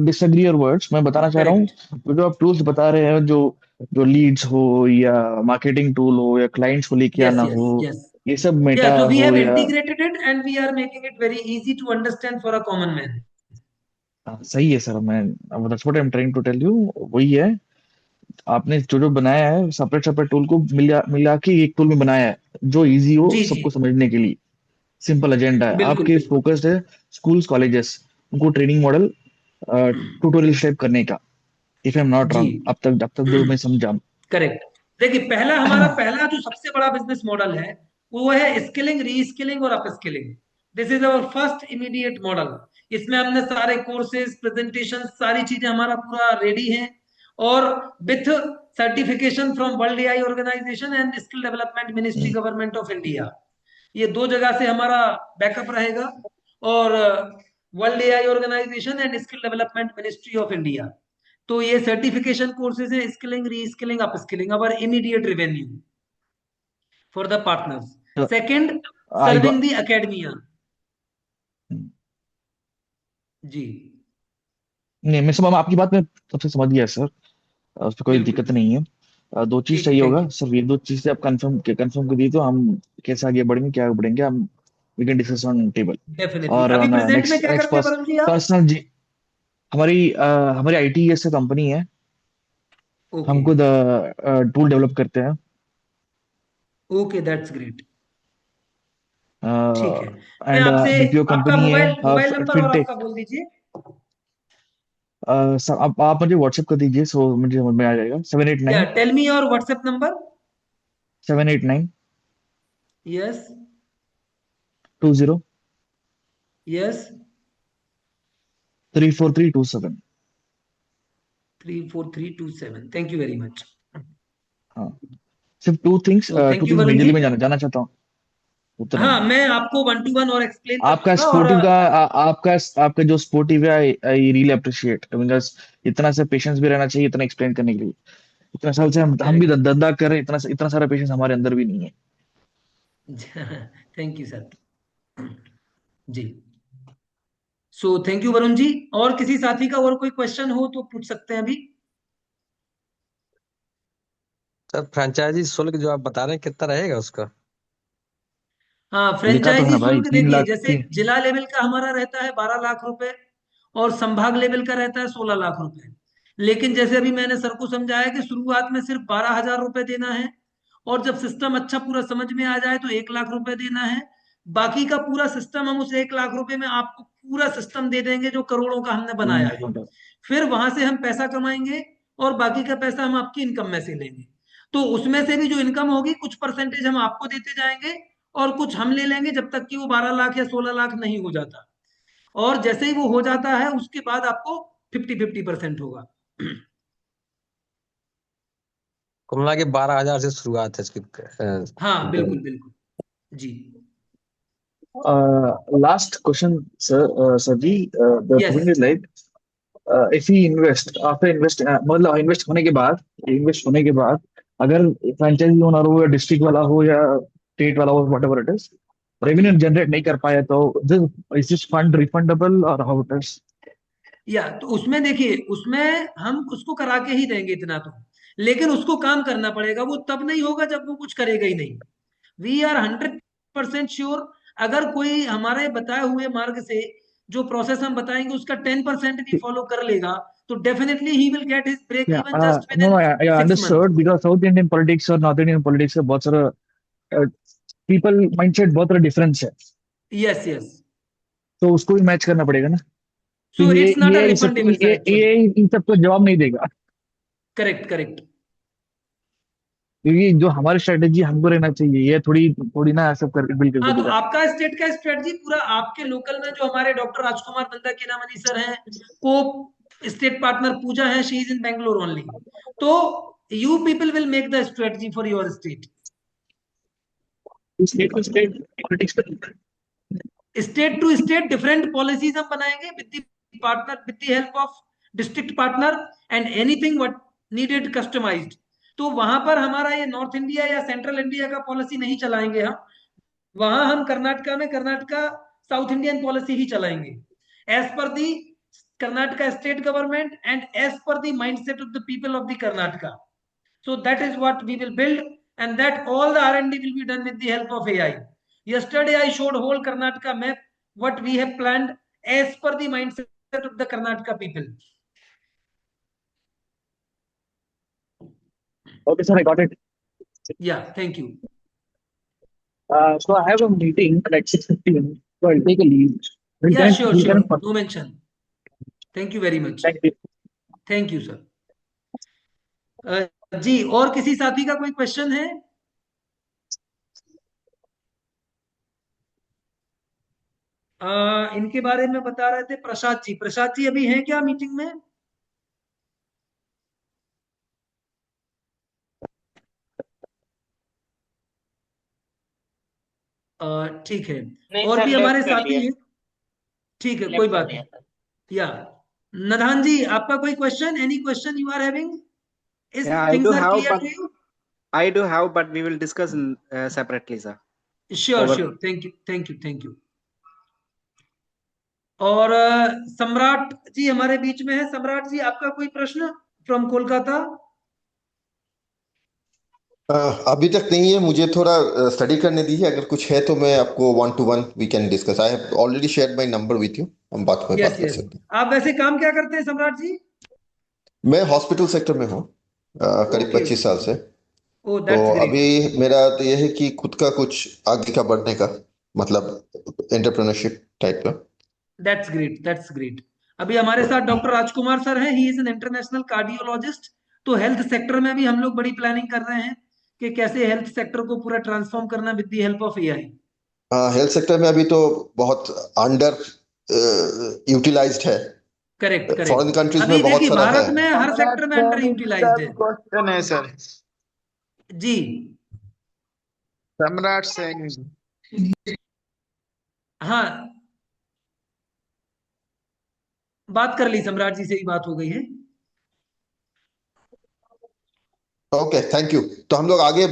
disagree your words. मैं बताना चाह रहा हूँ, करेक्ट। जो जो आप टूल्स बता रहे हैं, जो जो लीड्स हो या मार्केटिंग टूल हो या क्लाइंट्स को लेके यस आना यस हो, यस। ये सब Yeah, मेटा so we हो have या integrated it and we are making it very easy to understand for a common man. हाँ, सही है सर। मैं that's what I am trying to tell you, वही है। आपने जो जो बनाया है सेपरेट सेपरेट टूल को मिला मिला के एक टूल में बनाया है, जो इजी हो जी जी। सबको समझने के लिए। सिंपल एजेंडा है बिल्कुल आपके, बिल्कुल। फोकस्ड है स्कूल्स कॉलेजेस, उनको ट्रेनिंग मॉडल ट्यूटोरियल टाइप करने का, इफ आई एम नॉट जी। रॉन्ग। अब तक जो मैं समझा। करेक्ट। देखिए, हमारा पहला जो सबसे बड़ा बिजनेस मॉडल है वो है स्किलिंग, रीस्किलिंग और upskilling. This is our first immediate model. इसमें हमने सारे कोर्सेज, प्रेजेंटेशन, सारी चीजें हमारा पूरा रेडी है, और with certification from world AI organization and skill development ministry, government of India. ये दो जगह से हमारा बैकअप रहेगा, और world AI organization and skill development ministry of India. तो ये सर्टिफिकेशन कोर्सेज हैं, skilling, reskilling, upskilling, our immediate revenue for the partners. Second, I serving got. The academia. जी। नहीं, मैं सब आपकी बात में सबसे समझ गया सर, उस पर कोई बिल्कुल। दिक्कत नहीं है। दो चीज ठीक है, चाहिए थैंक होगा यू। सर, ये दो चीज से आप कंफर्म कर दिए तो हम कैसे आगे बढ़ेंगे, क्या बढ़ेंगे हम, we can discuss on table. Definitely. और अभी प्रेजेंट में नेक्स्ट क्या नेक्स्ट करते हैं वरुण जी आप? पर्सनल जी, हमारी ITS से कंपनी है, ओके। हम खुद टूल डेवलप करते हैं। Okay, that's great. ठीक है। मैं एंड आपसे BPO आपका कंपनी है, मोबाइल मोबाइल नंबर और फिनटेक। आपका बोल दीजिए। सर आप मुझे व्हाट्सएप कर दीजिए, सो मुझे समझ में आ जाएगा। सेवन एट या nine tell me your WhatsApp number. 789 yes 20 yes. 34327। 34327। Thank you very much. हाँ, सिर्फ तो two thank you things Varun ji. Majorly मैं जानना चाहता हूँ, उतना हाँ, ही। मैं आपको 1 to 1 और एक्सप्लेन कर आपका दूंगा। और स्पोर्टिव का आपका आपका जो स्पोर्टिव है, आई रियली अप्रिशिएट, बिकॉज इतना सा पेशेंस भी रहना चाहिए इतना एक्सप्लेन करने के लिए। इतना साल से हम भी करेक्ट। धंधा कर रहे हैं, इतना सारा पेशेंस हमारे अंदर भी नहीं है। Thank you sir. जी। सो थैंक यू वरुण जी। और किसी साथी का और कोई क्वेश्चन हो तो पूछ सकते हैं अभी। सर फ्रेंचाइजी शुल्क जो आप बता रहे हैं कितना रहेगा उसका? हाँ, लिखा तो है फ्रेंचाइजी ना भाई, शुल्क तीन देखिए, लाख जैसे तीन जिला लेवल का हमारा रहता है 12 लाख रुपए, और संभाग लेवल का रहता है 16 लाख रुपए। लेकिन जैसे अभी मैंने सर को समझाया कि शुरुआत में सिर्फ 12 हजार रुपए देना है, और जब सिस्टम अच्छा पूरा समझ में आ जाए तो 1 लाख रुपए देना है। बाकी का पूरा सिस्टम हम उस 1 लाख रुपए में आपको पूरा सिस्टम दे देंगे जो करोड़ों का हमने बनाया है। फिर वहां से हम पैसा कमाएंगे, और बाकी का पैसा हम आपकी इनकम में से लेंगे। तो उसमें से भी जो इनकम होगी कुछ परसेंटेज हम आपको देते जाएंगे, और कुछ हम ले लेंगे, जब तक कि वो 12 लाख या 16 लाख नहीं हो जाता। और जैसे ही वो हो जाता है उसके बाद आपको 50-50% होगा। कुल मिला के 12,000 से शुरुआत है इसकी। हाँ बिल्कुल बिल्कुल। जी। लास्ट क्वेश्चन सर जी, the yes. Thing is like, if he invest after invest, मतलब इन्वेस्ट होने के बाद अगर फ्रेंचाइजी ओनर हो या डिस्ट्रिक्ट वाला हो या स्टेट वाला हो, what ever it is, revenue generate नहीं कर पाया, तो दिस फंड रिफंडेबल और हाउ इट इज? या तो उसमें देखिए, उसमें हम उसको करा के ही देंगे इतना तो, लेकिन उसको काम करना पड़ेगा। वो तब नहीं होगा जब वो कुछ करेगा ही नहीं। We are 100% sure. अगर कोई हमारे बताए हुए मार्ग से जो प्रोसेस हम बताएंगे उसका 10% भी फॉलो कर लेगा, तो डेफिनेटली ही will get his break Yeah, even just with no, in I 6 month. understood because South Indian politics और North Indian politics में बहुत सारा पीपल माइंडसेट बहुत सारा डिफरेंस है, यस यस। तो उसको भी मैच करना पड़ेगा ना। तो सो ये इट्स नॉट अ ये इस सब रिफंडेबल सर, एक्चुअली। ये इन सबको जवाब नहीं देगा। Correct correct. क्योंकि जो हमारी स्ट्रेटेजी हमको रहना चाहिए, ये थोड़ी थोड़ी ना सब कर बिल हाँ, करके तो देगा। आपका स्टेट का स्ट्रेटजी पूरा आपके लोकल में जो हमारे डॉक्टर राजकुमार नंदा कीनामनी सर हैं, को स्टेट पार्टनर पूजा है, she is in Bangalore only, तो you people will make the strategy for your state. State to state politics पे state to state different policies हम बनाएंगे with the partner, with the help of district partner and anything what needed customized. तो वहां पर हमारा ये north India या central India का पॉलिसी नहीं चलाएंगे हम, वहां हम कर्नाटका में कर्नाटका साउथ इंडियन पॉलिसी ही चलाएंगे, as per the Karnataka state government and as per the mindset of the people of the Karnataka. So that is what we will build, and that all the R&D will be done with the help of AI. Yesterday I showed whole Karnataka map, what we have planned as per the mindset of the Karnataka people. Okay, sir, I got it. Yeah, thank you. So I have a meeting at 6:15, so I'll take a leave. Yeah, sure. No mention. Thank you very much. Thank you. Thank you, sir. जी, और किसी साथी का कोई question है? इनके बारे में बता रहे थे प्रसाद जी। प्रसाद जी अभी हैं क्या मीटिंग में? ठीक है, नहीं और सर, भी लेफ्ट हमारे कर साथी दिया। हैं। ठीक है, लेफ्ट कोई कर बात दिया नहीं। सर। या नधान जी, आपका कोई question, any question you are having? Is Yeah, I things do are have, clear but to you? we will discuss separately, sir. Sure, thank you. और सम्राट जी हमारे बीच में है। सम्राट जी, आपका कोई प्रश्न फ्रॉम कोलकाता? अभी तक नहीं है, मुझे थोड़ा स्टडी करने दीजिए, अगर कुछ है तो मैं आपको 1-to-1 we can discuss. I have already shared my number with you, हम बात कर यस, सकते हैं। आप वैसे काम क्या करते हैं सम्राट जी? मैं हॉस्पिटल सेक्टर में हूँ करीब ओके, 25 साल से। ओ तो दैट्स ग्रेट। अभी मेरा तो यह है कि खुद का कुछ आगे का बढ़ने का, मतलब एंटरप्रेन्योरशिप टाइप का। That's great. अभी हमारे साथ डॉक्टर राजकुमार सर हैं, he is an international cardiologist. तो हेल्थ सेक्टर में भी हम लोग बड़ी प्लानिंग कर रहे हैं कि कैसे हेल्थ सेक्टर को पूरा ट्रांसफॉर्म करना with the help of AI. Health sector में अभी तो बहुत अंडर यूटिलाइज्ड है। करेक्ट। फॉरेन कंट्रीज अभी में बहुत देखिए, सारा है। भारत में हर सेक्टर में अंडर यूटिलाइज्ड है। क्वेश्चन है सर। जी, सम्राट सिंह। हाँ, बात कर ली, सम्राट जी से ही बात हो गई है। Okay, thank you. तो हम लोग आगे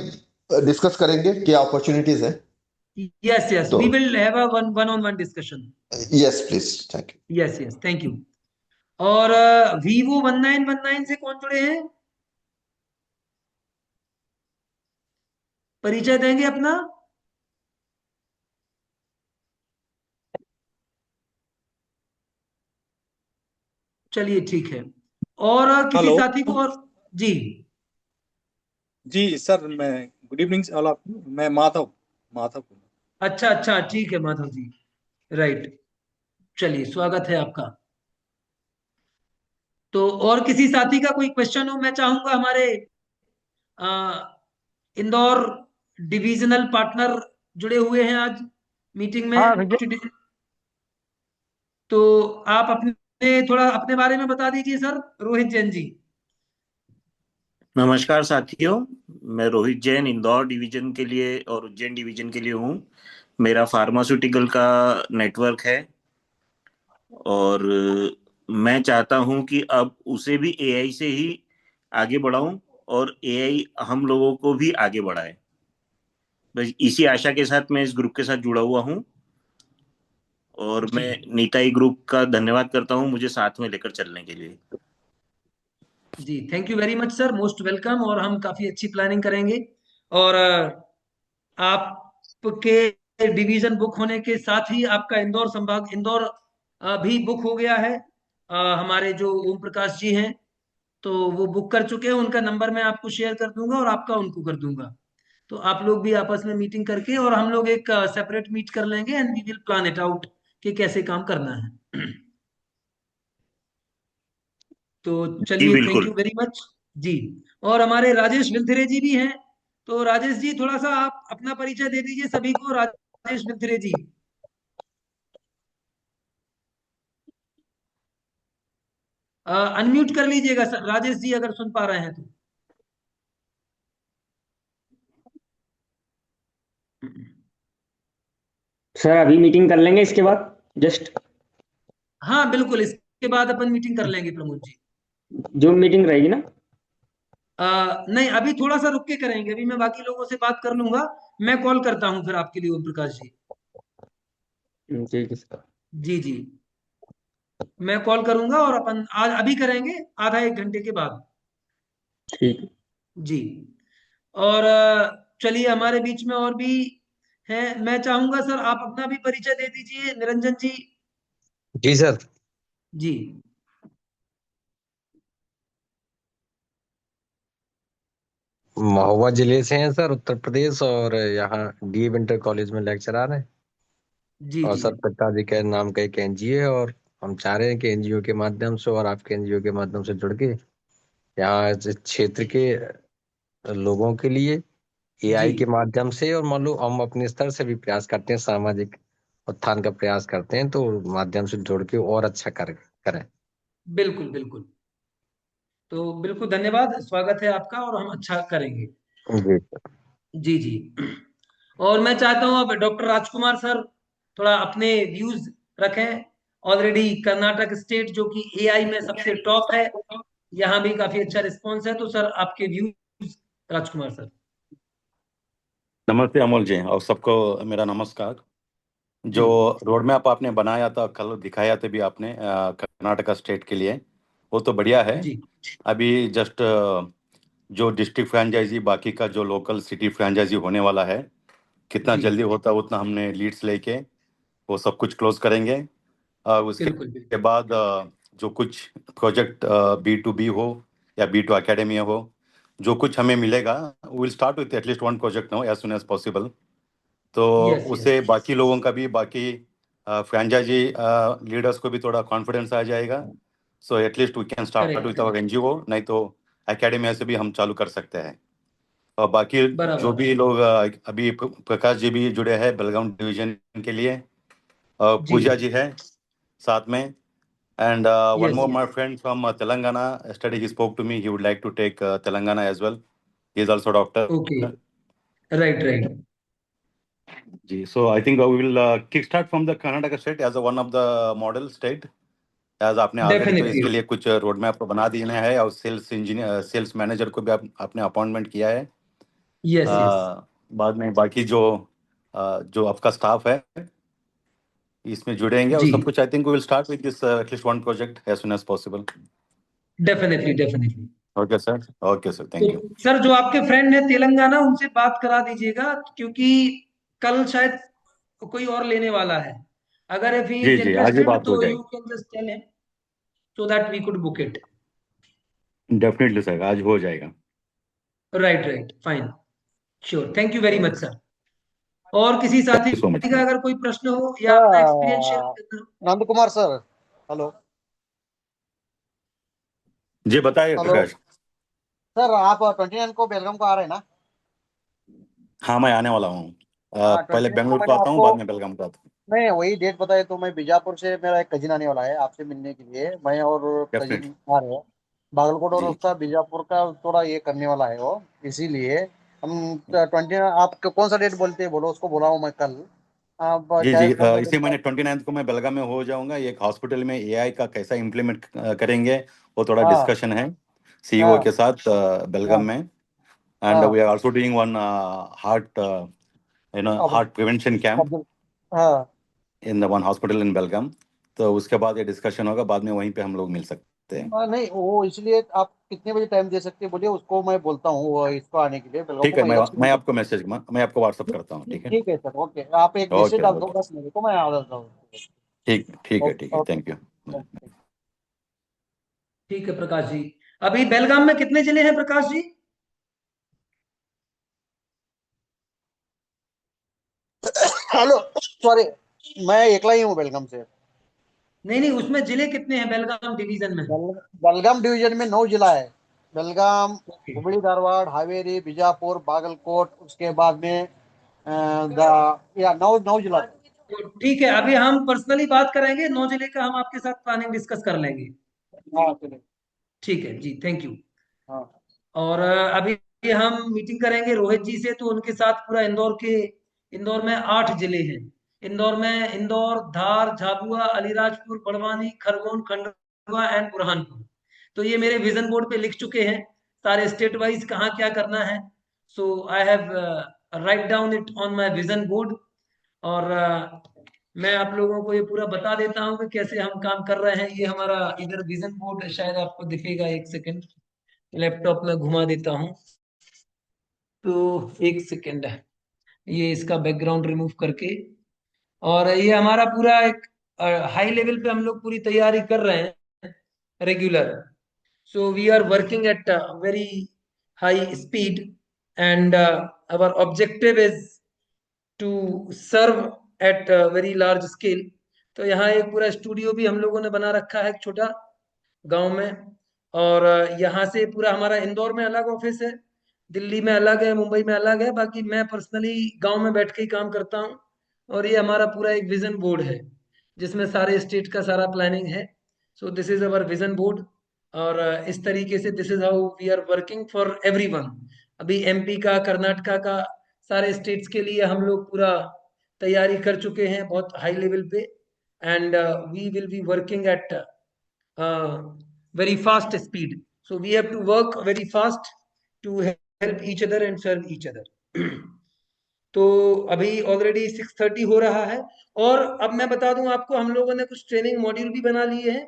डिस्कस करेंगे क्या अपॉर्चुनिटीज है। यस, तो we will have a one on one discussion. Yes please, thank you. Yes, thank you. और वीवो 1919 से कौन जुड़े हैं? परिचय देंगे अपना? चलिए, ठीक है। और किसी हेलो साथी को और? जी जी सर, मैं good evening all of you. मैं माधव माधव अच्छा, ठीक है माधव जी, राइट। चलिए, स्वागत है आपका। तो और किसी साथी का कोई क्वेश्चन हो? मैं चाहूंगा हमारे इंदौर डिविजनल पार्टनर जुड़े हुए हैं आज मीटिंग में टुडे। तो आप अपने थोड़ा अपने बारे में बता दीजिए सर, रोहित जैन जी। नमस्कार साथियों, मैं रोहित जैन इंदौर डिवीजन के लिए और उज्जैन डिवीजन के लिए हूँ। मेरा फार्मास्यूटिकल का नेटवर्क है और मैं चाहता हूँ कि अब उसे भी एआई से ही आगे बढ़ाऊं और एआई हम लोगों को भी आगे बढ़ाए। बस इसी आशा के साथ मैं इस ग्रुप के साथ जुड़ा हुआ हूँ और मैं नीताई ग्रुप का धन्यवाद करता हूँ मुझे साथ में लेकर चलने के लिए। जी, thank you very much sir, most welcome. और हम काफी अच्छी प्लानिंग करेंगे। और आपके डिवीजन बुक होने के साथ ही आपका इंदौर संभाग, इंदौर भी बुक हो गया है। हमारे जो ओम प्रकाश जी हैं, तो वो बुक कर चुके हैं। उनका नंबर मैं आपको शेयर कर दूंगा और आपका उनको कर दूंगा। तो आप लोग भी आपस में मीटिंग करके, और हम लोग एक सेपरेट मीट कर लेंगे and we will plan it out कि कैसे काम करना है। तो जी चलिए, थैंक बिल्कुल। यू वेरी मच जी। और हमारे राजेश विलथिरे जी भी हैं, तो राजेश जी थोड़ा सा आप अपना परिचय दे दीजिए सभी को। राजेश मित्रे जी। अनम्यूट कर लीजिएगा सर, राजेश जी अगर सुन पा रहे हैं तो। सर अभी मीटिंग कर लेंगे इसके बाद जस्ट हाँ बिल्कुल, इसके बाद अपन मीटिंग कर लेंगे प्रमोद जी। जूम मीटिंग रहेगी ना? नहीं, अभी थोड़ा सा रुक के करेंगे, अभी मैं बाकी लोगों से बात कर लूंगा। मैं कॉल करता हूँ फिर आपके लिए ओम प्रकाश जी। ठीक है सर। जी जी, मैं कॉल करूंगा और अपन आज अभी करेंगे, आधा एक घंटे के बाद। ठीक है। जी। और चलिए, हमारे बीच में और भी हैं। मैं चाहूंगा सर आप अपना भी परिचय दे दीजिए, निरंजन जी। जी सर। जी। महोबा जिले से हैं सर, उत्तर प्रदेश, और यहाँ डीएव इंटर कॉलेज में लेक्चरर हैं। जी और जी सर पिताजी के नाम का एक एनजीओ है, और हम चाह रहे हैं कि एनजीओ के माध्यम से और आपके एनजीओ के माध्यम से जुड़ के यहाँ इस क्षेत्र के लोगों के लिए जी। एआई के माध्यम से, और मान लो हम अपने स्तर से भी प्रयास करते हैं, सामाजिक उत्थान का प्रयास करते हैं, तो माध्यम से जोड़ के और अच्छा करें। बिल्कुल बिल्कुल। तो बिल्कुल धन्यवाद, स्वागत है आपका, और हम अच्छा करेंगे। जी। जी जी। और मैं चाहता हूं अब डॉक्टर राजकुमार सर थोड़ा अपने व्यूज रखें। ऑलरेडी कर्नाटक स्टेट जो कि एआई में सबसे टॉप है, यहाँ भी काफी अच्छा रिस्पॉन्स है। तो सर आपके व्यूज, राजकुमार सर। नमस्ते अमोल जी, और सबको मेरा नमस्कार। जी जो रोड मैप आपने बनाया था, कल दिखाया था भी आपने कर्नाटका स्टेट के लिए, वो तो बढ़िया है। जी अभी जस्ट जो डिस्ट्रिक्ट फ्रेंचाइजी, बाकी का जो लोकल सिटी फ्रेंचाइजी होने वाला है, कितना जी जल्दी होता है उतना हमने लीड्स लेके वो सब कुछ क्लोज करेंगे। उसके बिल्कुल बिल्कुल। बाद जो कुछ प्रोजेक्ट B2B हो या B2 एकेडमी हो, जो कुछ हमें मिलेगा, will start with at least one project now as soon as possible. तो यस यस। उससे बाकी लोगों का भी, बाकी फ्रेंचाइजी लीडर्स को भी थोड़ा कॉन्फिडेंस आ जाएगा। So at least we can start correct with our correct. NGO, नहीं तो एकेडमी से भी हम चालू कर सकते हैं। और बाकी जो बराबर। भी लोग अभी प्रकाश जी भी जुड़े हैं बेलगाम डिवीजन के लिए, जी। पूजा जी है साथ में, and one yes more yes. My friend from Telangana, yesterday he spoke to me, he would like to take Telangana as well, he is also doctor. Okay. Right right. जी, so I think we will kickstart from the Karnataka state as a one of the model state, as आपने already तो definitely. इसके लिए कुछ road map बना दिए हैं, और सेल्स इंजीनियर, सेल्स मैनेजर को भी आपने अपॉइंटमेंट किया है। Yes yes. बाद में बाकी जो आपका स्टाफ है इसमें जुड़ेंगे, और जी सब कुछ I think we will start with this at least one project as soon as possible. Definitely definitely. Okay sir, okay sir, तो थैंक यू। सर जो आपके फ्रेंड है तेलंगाना, उनसे बात करा दीजिएगा, क्योंकि कल शायद कोई और लेने वाला है। अगर इफ ही जी इज जी, आज ही इंटरेस्टेड बात हो तो यू जाएगी। Can just tell him so that we could book it. Definitely sir, आज हो जाएगा। Right right, fine, sure, thank you very much sir. और किसी थैंक साथी यू सो मच। का अगर कोई प्रश्न हो या अपना एक्सपीरियंस शेयर करना हो। Nand Kumar sir, hello. जी बताइए हेलो प्रकाश। सर, आप 29 को बेलगाम को आ रहे हैं ना? हाँ, मैं आने वाला हूँ। हाँ, पहले 29 को बेंगलुरु को मैंने आता हूँ, आपको, बाद में बेलगाम को आता हूँ। मैं वही डेट बताए तो मैं बीजापुर से, मेरा एक कजिन आने वाला है आपसे मिलने के लिए, मैं और कजिन डेफिनेटली। आ रहे हैं। बागलकोट और जी उसका बीजापुर का थोड़ा ये करने वाला है वो, इसीलिए हम 20, आप कौन सा डेट बोलते हैं बोलो, उसको बोला हूँ मैं कल। आप जी चाहे जी, कौन सा इसी डेट? महीने 29 को मैं बेलगाम में हो जाऊंगा। एक हॉस्पिटल में एआई का कैसा इम्प्लीमेंट करेंगे, वो थोड़ा हाँ डिस्कशन है सीईओ हाँ के साथ बेलगाम हाँ में। एंड हाँ। We are also doing one heart अब हार्ट प्रिवेंशन कैंप हाँ in the one hospital in Belgaum. तो उसके बाद ये डिस्कशन होगा, बाद में वहीं पे हम लोग मिल सकते हैं। नहीं, वो इसलिए आप कितने बजे टाइम दे सकते हैं बोलिए, उसको मैं बोलता हूँ वो इसको आने के लिए बेलगाम को, ठीक है, मैं आपसे मैं मिल। आपको मैं आपको व्हाट्सअप करता हूँ, ठीक है। ठीक है सर, ओके, आप एक मैसेज ओके डाल दो ओके, बस मेरे को, मैं आ जाता हूँ। ठीक ठीक है, ठीक ओके है, ओके थैंक यू। ओके। ठीक है प्रकाश जी। अभी बेलगाम में कितने जिले हैं प्रकाश जी? हेलो, सॉरी, मैं एकला ही हूँ बेलगाम से। नहीं नहीं, उसमें जिले कितने हैं बेलगाम डिवीजन में? बेलगाम डिवीजन में 9 जिला है बेलगाम, हुबली धारवाड़, हावेरी, बीजापुर, बागलकोट, उसके बाद में या 9 जिला। तो ठीक है, अभी हम पर्सनली बात करेंगे, 9 जिले का हम आपके साथ प्लानिंग डिस्कस कर लेंगे। हाँ चलिए। ठीक है जी, थैंक यू। हाँ और अभी हम मीटिंग करेंगे रोहित जी से, तो उनके साथ पूरा इंदौर में 8 जिले हैं। इंदौर, धार, झाबुआ, अलीराजपुर, बड़वानी, खरगोन, खंडवा एंड बुरहानपुर। तो ये मेरे विजन बोर्ड पे लिख चुके हैं सारे स्टेट वाइज कहाँ क्या करना है। So I have write down it on my vision board. और मैं आप लोगों को ये पूरा बता देता हूँ कि कैसे हम काम कर रहे हैं। ये हमारा इधर विजन बोर्ड शायद आपको दिखेगा, एक सेकेंड लैपटॉप में घुमा देता हूँ। तो एक सेकेंड है, ये इसका बैकग्राउंड रिमूव करके, और ये हमारा पूरा एक हाई लेवल पे हम लोग पूरी तैयारी कर रहे हैं regular. So we are working at very high speed and our objective is to serve at very large scale. तो यहाँ एक पूरा स्टूडियो भी हम लोगों ने बना रखा है, एक छोटा गांव में। और यहाँ से पूरा हमारा इंदौर में अलग ऑफिस है, दिल्ली में अलग है, मुंबई में अलग है। बाकी मैं पर्सनली गांव में बैठ के ही काम करता हूँ। और ये हमारा पूरा एक विजन बोर्ड है जिसमें सारे स्टेट का सारा प्लानिंग है। So this is our vision board. और इस तरीके से this is how we are working for everyone. अभी एमपी का, कर्नाटका का, सारे स्टेट्स के लिए हम लोग पूरा तैयारी कर चुके हैं बहुत हाई लेवल पे। And we will be working at very fast speed. So we have to work very fast to help each other and serve each other. तो अभी ऑलरेडी 6:30 हो रहा है। और अब मैं बता दूं आपको, हम लोगों ने कुछ ट्रेनिंग मॉड्यूल भी बना लिए हैं।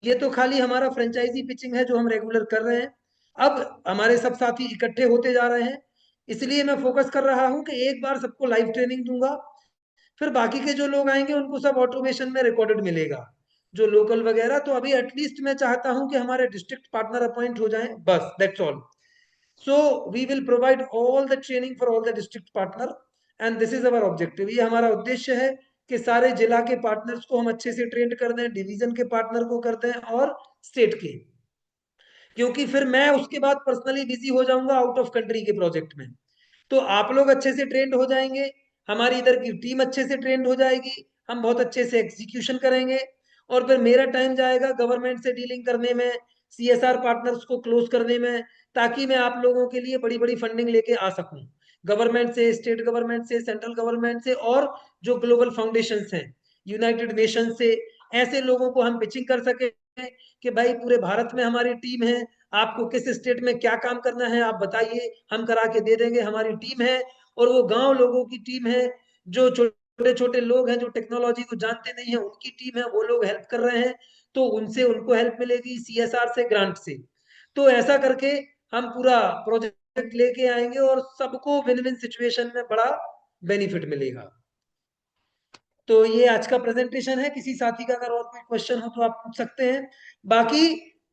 ये तो खाली हमारा फ्रेंचाइजी पिचिंग है जो हम रेगुलर कर रहे हैं। अब हमारे सब साथी इकट्ठे होते जा रहे हैं, इसलिए मैं फोकस कर रहा हूं कि एक बार सबको लाइव ट्रेनिंग दूंगा, फिर बाकी के जो लोग आएंगे उनको सब ऑटोमेशन में रिकॉर्डेड मिलेगा, जो लोकल वगैरह। तो अभी एटलीस्ट मैं चाहता हूं कि हमारे डिस्ट्रिक्ट पार्टनर अपॉइंट हो जाएं, बस that's all. So we will provide all the training for all the district partner and this is our objective. ये हमारा उद्देश्य है कि सारे जिला के पार्टनर्स को हम अच्छे से ट्रेन कर दें, डिवीजन के पार्टनर को कर दें और स्टेट के, क्योंकि फिर मैं उसके बाद पर्सनली बिजी हो जाऊंगा आउट ऑफ कंट्री के प्रोजेक्ट में। तो आप लोग अच्छे से ट्रेंड हो जाएंगे, हमारी इधर की टीम अच्छे से ट्रेंड हो जाएगी, हम बहुत अच्छे से एग्जीक्यूशन करेंगे। और फिर मेरा टाइम जाएगा गवर्नमेंट से डीलिंग करने में, सीएसआर पार्टनर्स को क्लोज करने में, ताकि मैं आप लोगों के लिए बड़ी बड़ी फंडिंग लेके आ सकूं, गवर्नमेंट से, स्टेट गवर्नमेंट से, सेंट्रल गवर्नमेंट से, और जो ग्लोबल फाउंडेशंस हैं, यूनाइटेड नेशन से। ऐसे लोगों को हम पिचिंग कर सके कि भाई पूरे भारत में हमारी टीम है, आपको किस स्टेट में क्या काम करना है आप बताइए, हम करा के दे देंगे, हमारी टीम है। और वो गांव लोगों की टीम है, जो छोटे छोटे लोग हैं जो टेक्नोलॉजी को जानते नहीं है, उनकी टीम है, वो लोग हेल्प कर रहे हैं, तो उनसे उनको हेल्प मिलेगी सीएसआर से, ग्रांट से। तो ऐसा करके हम पूरा प्रोजेक्ट लेके आएंगे और सबको विन विन सिचुएशन में बड़ा बेनिफिट मिलेगा। तो ये आज का प्रेजेंटेशन है। किसी साथी का अगर और कोई क्वेश्चन हो तो आप पूछ सकते हैं। बाकी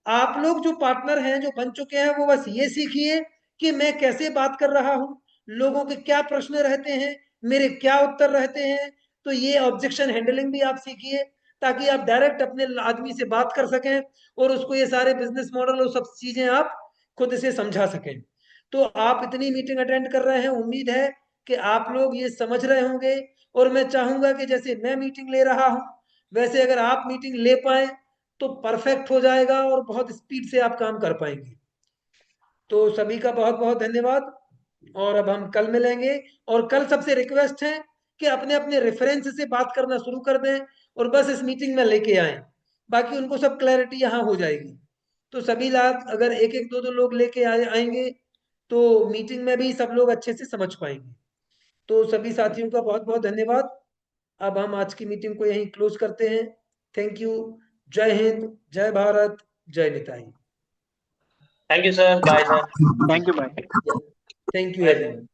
आप लोग जो पार्टनर हैं, जो बन चुके हैं, वो बस ये सीखिए कि मैं कैसे बात कर रहा हूँ, लोगों के क्या प्रश्न रहते हैं, मेरे क्या उत्तर रहते हैं। तो ये ऑब्जेक्शन हैंडलिंग भी आप सीखिए, ताकि आप डायरेक्ट अपने आदमी से बात कर सकें और उसको ये सारे बिजनेस मॉडल और सब चीजें आप खुद से समझा सकें। तो आप इतनी मीटिंग अटेंड कर रहे हैं, उम्मीद है कि आप लोग ये समझ रहे होंगे। और मैं चाहूंगा कि जैसे मैं मीटिंग ले रहा हूं, वैसे अगर आप मीटिंग ले पाए तो परफेक्ट हो जाएगा और बहुत स्पीड से आप काम कर पाएंगे। तो सभी का बहुत बहुत धन्यवाद। और अब हम कल मिलेंगे, और कल सबसे रिक्वेस्ट है कि अपने अपने रेफरेंस से बात करना शुरू कर दें और बस इस मीटिंग में लेके आए, बाकी उनको सब क्लैरिटी यहाँ हो जाएगी। तो सभी लोग अगर एक एक दो दो लोग लेके आएंगे तो मीटिंग में भी सब लोग अच्छे से समझ पाएंगे। तो सभी साथियों का बहुत बहुत धन्यवाद। अब हम आज की मीटिंग को यहीं क्लोज करते हैं। Thank you. जय हिंद, जय भारत, जय Nitai. Thank you sir, bye sir. Thank you, bye. Thank you everyone.